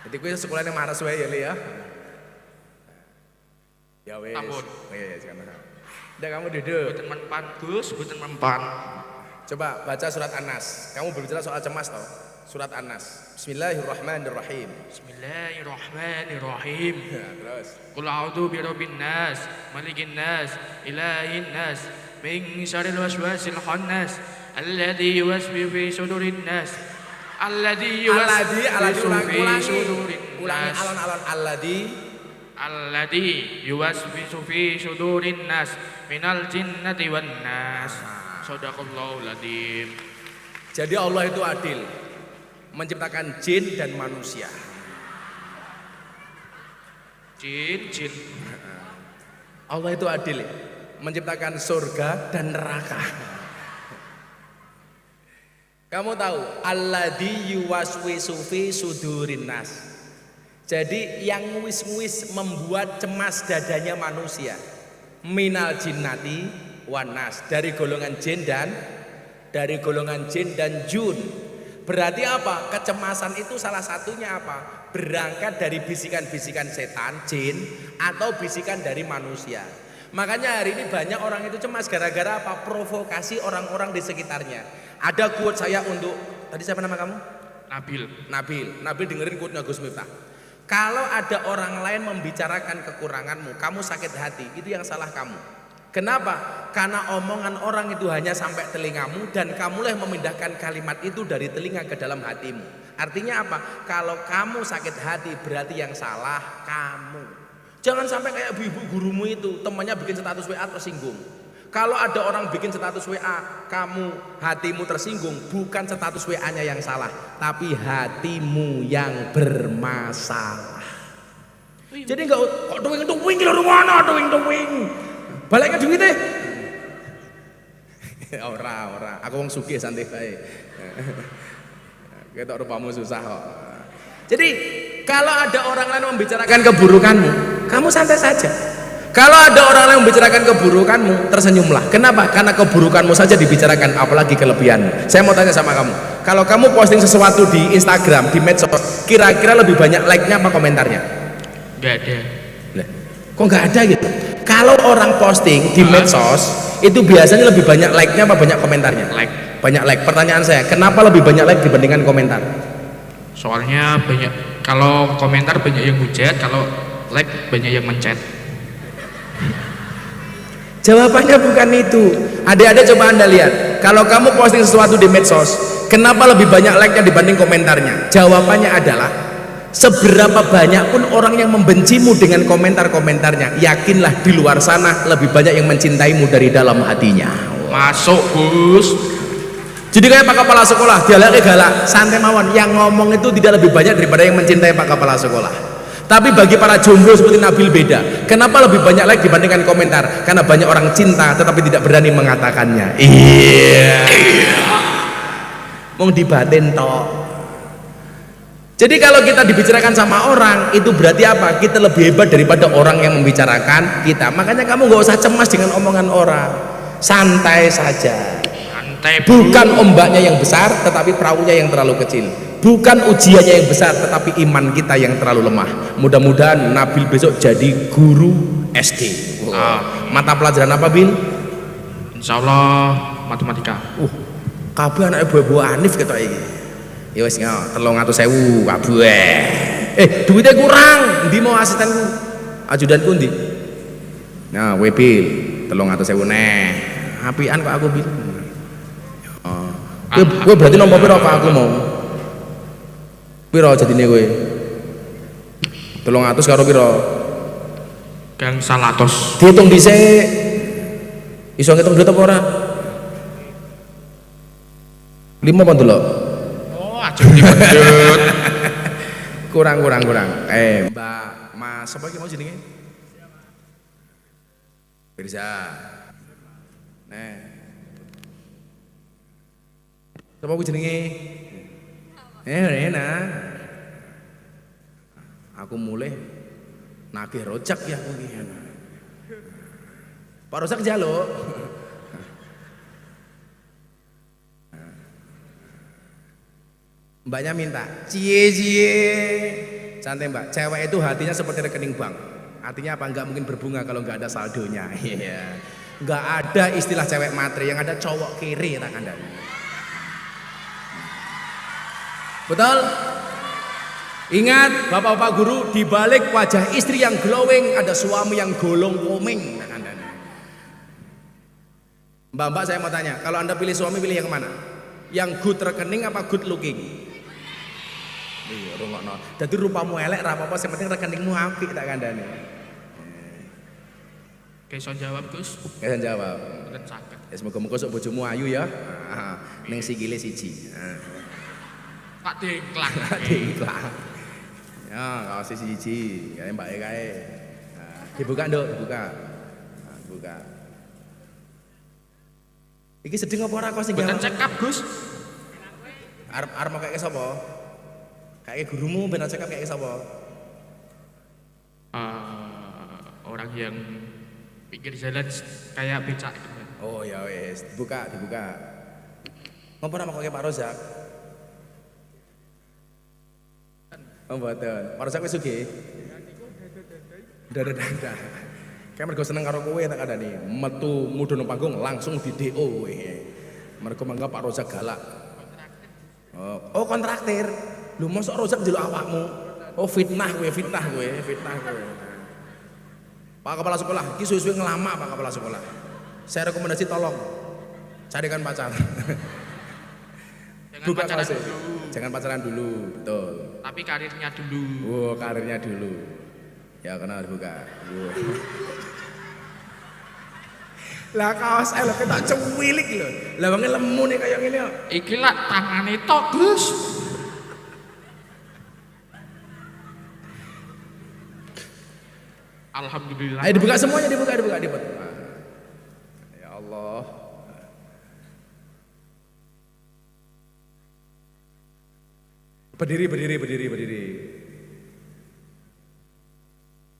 Jadi gue sekolahnya Mars wae ya Li ya. Ya wes. Ampun. Wes kan. Udah kamu duduk. Boten mempan, Gus, boten mempan. Coba baca surat An-Nas. Kamu berbicara soal cemas toh? Surat An-Nas. Bismillahirrahmanirrahim. Bismillahirrahmanirrahim. Ya, terus. Qul a'udzu birabbin nas, malikin nas, ilahin nas, min syarril waswasil khannas, alladzi yuwaswisu fi sudurin nas. Alladzi yuwaswisu fi sudurin ulangi nas. alon-alon Alladzi yuwaswisu fi sudurin nas minal jinnati wan nas. Shadaqallahul adzim. Jadi Allah itu adil, menciptakan jin dan manusia. Jin. Allah itu adil, menciptakan surga dan neraka. Kamu tahu, alladzi yuwaswisu fi sudurin nas. Jadi yang ngwis-ngwis membuat cemas dadanya manusia. Minal jinnati wan nas, dari golongan jin dan jun. Berarti apa? Kecemasan itu salah satunya apa? Berangkat dari bisikan-bisikan setan, jin, atau bisikan dari manusia. Makanya hari ini banyak orang itu cemas gara-gara apa? Provokasi orang-orang di sekitarnya. Ada quote saya untuk, tadi siapa nama kamu? Nabil dengerin quote-nya Gus Miftah. Kalau ada orang lain membicarakan kekuranganmu, kamu sakit hati, itu yang salah kamu. Kenapa? Karena omongan orang itu hanya sampai telingamu dan kamulah yang memindahkan kalimat itu dari telinga ke dalam hatimu. Artinya apa? Kalau kamu sakit hati berarti yang salah kamu. Jangan sampai kayak ibu-ibu gurumu itu, temannya bikin status WA tersinggung. Kalau ada orang bikin status WA, kamu hatimu tersinggung, bukan status WA-nya yang salah, tapi hatimu yang bermasalah. Jadi enggak kok tuwing lho ngono, tuwing. Balik ke duwite. Ora, aku wong sugih santai bae. Ketok rupamu susah kok. Jadi kalau ada orang lain membicarakan keburukanmu, kamu santai saja. Kalau ada orang lain membicarakan keburukanmu, tersenyumlah. Kenapa? Karena keburukanmu saja dibicarakan, apalagi kelebihanmu. Saya mau tanya sama kamu, kalau kamu posting sesuatu di Instagram, di medsos, kira-kira lebih banyak like-nya apa komentarnya? Nggak ada. Kok nggak ada gitu? Kalau orang posting di medsos, itu biasanya lebih banyak like-nya apa banyak komentarnya? Like. Banyak like. Pertanyaan saya, kenapa lebih banyak like dibandingkan komentar? Soalnya banyak, kalau komentar banyak yang hujat, kalau like banyak yang mencet. Jawabannya bukan itu. Adik-adik coba Anda lihat, kalau kamu posting sesuatu di medsos, kenapa lebih banyak like-nya dibanding komentarnya? Jawabannya adalah seberapa banyak pun orang yang membencimu dengan komentar-komentarnya, yakinlah di luar sana lebih banyak yang mencintaimu dari dalam hatinya. Masuk Gus. Jadi kayak Pak Kepala Sekolah, dialognya galak, santai mawon. Yang ngomong itu tidak lebih banyak daripada yang mencintai Pak Kepala Sekolah. Tapi bagi para jomblo seperti Nabil beda. Kenapa lebih banyak like dibandingkan komentar? Karena banyak orang cinta tetapi tidak berani mengatakannya. Iya. Mau dibatin toh. Jadi kalau kita dibicarakan sama orang, itu berarti apa? Kita lebih hebat daripada orang yang membicarakan kita. Makanya kamu gak usah cemas dengan omongan orang. Santai saja. Bukan ombaknya yang besar, tetapi perahunya yang terlalu kecil. Bukan ujiannya yang besar, tetapi iman kita yang terlalu lemah. Mudah-mudahan Nabil besok jadi guru SD. Mata pelajaran apa, Bil? Insya Allah matematika. Kabeh anak ibu-ibu Hanif ketok iki. Ya wis ngok 300.000 kabeh. Duitnya kurang. Ndi mau asistenku? Ajudanku ndi? Nah, we Bil, 300.000 neh. Apian kok aku, Bil. Kowe berarti nomor piro kok aku mau? Piro jadine kowe? 300 karo piro? Gang 100. Dihitung dhisik. Iso ngitung duit apa ora? 5 apa ndelok? Oh, aja dipendut. Kurang. Mbak Mas sapa iki mau jenenge? Firza. Sapa ku jenenge? Rena. Aku mulai nagih rojak ya aku iki. Pak Rojak njaluk. Mbaknya minta, cie. Santai Mbak, cewek itu hatinya seperti rekening bank. Artinya apa? Enggak mungkin berbunga kalau enggak ada saldonya. Iya. Enggak ada istilah cewek matre, yang ada cowok kere tak kandani. Betul? Ingat bapak-bapak guru, di balik wajah istri yang glowing ada suami yang golong komeng. Mbak-mbak saya mau tanya, kalau Anda pilih suami pilih yang mana? Yang good rekening apa good looking? Iya, rungokno. Dadi rupamu elek ra apa-apa, sing penting rekeningmu apik tak kandhane. Kayak jawab Gus. Kayak jawab. Mboten saged. Ya semoga-moga sok bojomu ayu ya. Ning sikile siji. Pak Dengklang. Dengklang. Ya, kaos siji, kae mbake kae. Dibuka, Nduk, dibuka. Buka. Iki sedeng apa ora kok sing Mboten cekap, Gus. Arep mau kayak sapa? Kayak gurumu ben cekap kayak sapa? Orang yang pinggir jalan kayak becak gitu. Oh ya wes, dibuka. Ngopo ora mau kayak Pak Rozak? Oh mboten. Pak Rozak wis sugih. Dada. Kayak mergo seneng karo kowe tak kandhani. Metu mudhun nang panggung langsung di DO kowe. Mergo mangga Pak Rozak galak. Oh kontraktir. Lho mosok Rozak njeluk awakmu. Oh fitnah kowe. Pak Kepala Sekolah, iki suwe-suwe ngelama Pak Kepala Sekolah. Saya rekomendasi tolong carikan pacar. Jangan pacaran dulu, betul. Tapi karirnya dulu. Oh, karirnya dulu. Ya kena dibuka. Lah kaos lho ketok cuwilik lho. Lah wong lemu nih kaya ngene kok. Iki lak tangane tok, Gus. Alhamdulillah. Ayo dibuka semuanya, dibuka. Ya Allah. Berdiri.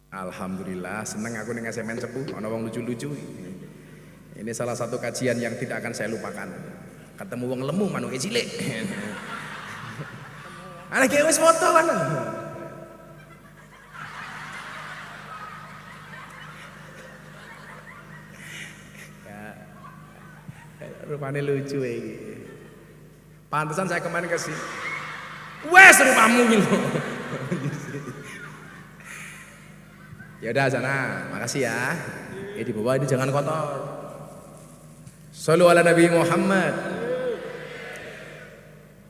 Alhamdulillah, seneng aku ning semen cepu, ana wong lucu-lucu. Ini salah satu kajian yang tidak akan saya lupakan. Ketemu wong lemu manuke cilik. Ana ki wis foto kan. Rupanya lucu iki. Pantesan saya kemarin kasih. Wes rumahmu gitu. Ya udah sana, makasih ya. Di bawah ini jangan kotor. Shallu ala Nabi Muhammad.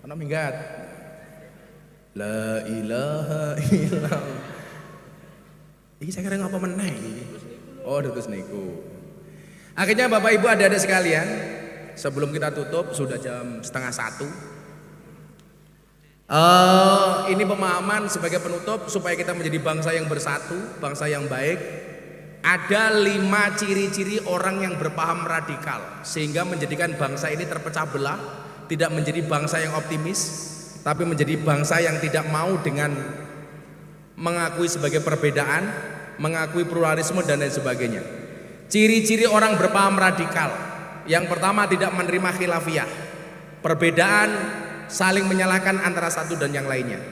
Ana minggat. La ilaha illallah. Iki saya kira ngapa meneh iki. Oh, terus niku. Akhirnya Bapak Ibu adik-adik sekalian, sebelum kita tutup sudah jam 12:30. Ini pemahaman sebagai penutup supaya kita menjadi bangsa yang bersatu, bangsa yang baik. Ada 5 ciri-ciri orang yang berpaham radikal sehingga menjadikan bangsa ini terpecah belah, tidak menjadi bangsa yang optimis, tapi menjadi bangsa yang tidak mau dengan mengakui sebagai perbedaan, mengakui pluralisme dan lain sebagainya. Ciri-ciri orang berpaham radikal. Yang pertama, tidak menerima khilafiyah, perbedaan, saling menyalahkan antara satu dan yang lainnya.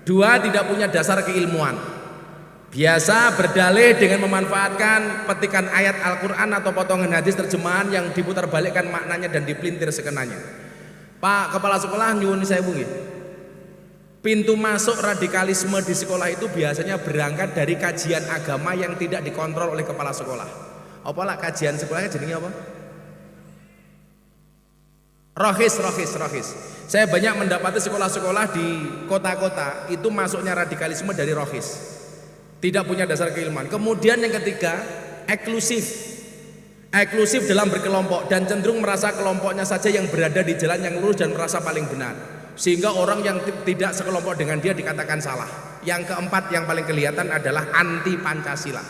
2, tidak punya dasar keilmuan, biasa berdalih dengan memanfaatkan petikan ayat Al-Quran atau potongan hadis terjemahan yang diputarbalikkan maknanya dan dipelintir sekenanya. Pak Kepala Sekolah nyuwun sewu nggih. Pintu masuk radikalisme di sekolah itu biasanya berangkat dari kajian agama yang tidak dikontrol oleh kepala sekolah. Apa lah kajian sekolahnya jenenge apa? Rohis. Saya banyak mendapati sekolah-sekolah di kota-kota itu masuknya radikalisme dari rohis, tidak punya dasar keilmuan. Kemudian yang ketiga, eksklusif dalam berkelompok dan cenderung merasa kelompoknya saja yang berada di jalan yang lurus dan merasa paling benar, sehingga orang yang tidak sekelompok dengan dia dikatakan salah. Yang keempat yang paling kelihatan adalah anti Pancasila,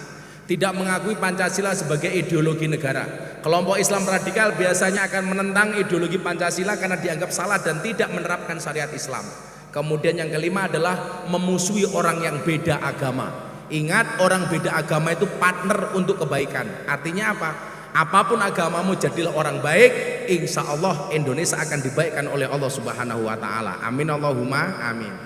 tidak mengakui Pancasila sebagai ideologi negara. Kelompok Islam radikal biasanya akan menentang ideologi Pancasila karena dianggap salah dan tidak menerapkan syariat Islam. Kemudian yang kelima adalah memusuhi orang yang beda agama. Ingat, orang beda agama itu partner untuk kebaikan. Artinya apa? Apapun agamamu, jadilah orang baik. Insya Allah Indonesia akan dibaikkan oleh Allah Subhanahu wa Ta'ala. Amin Allahumma amin.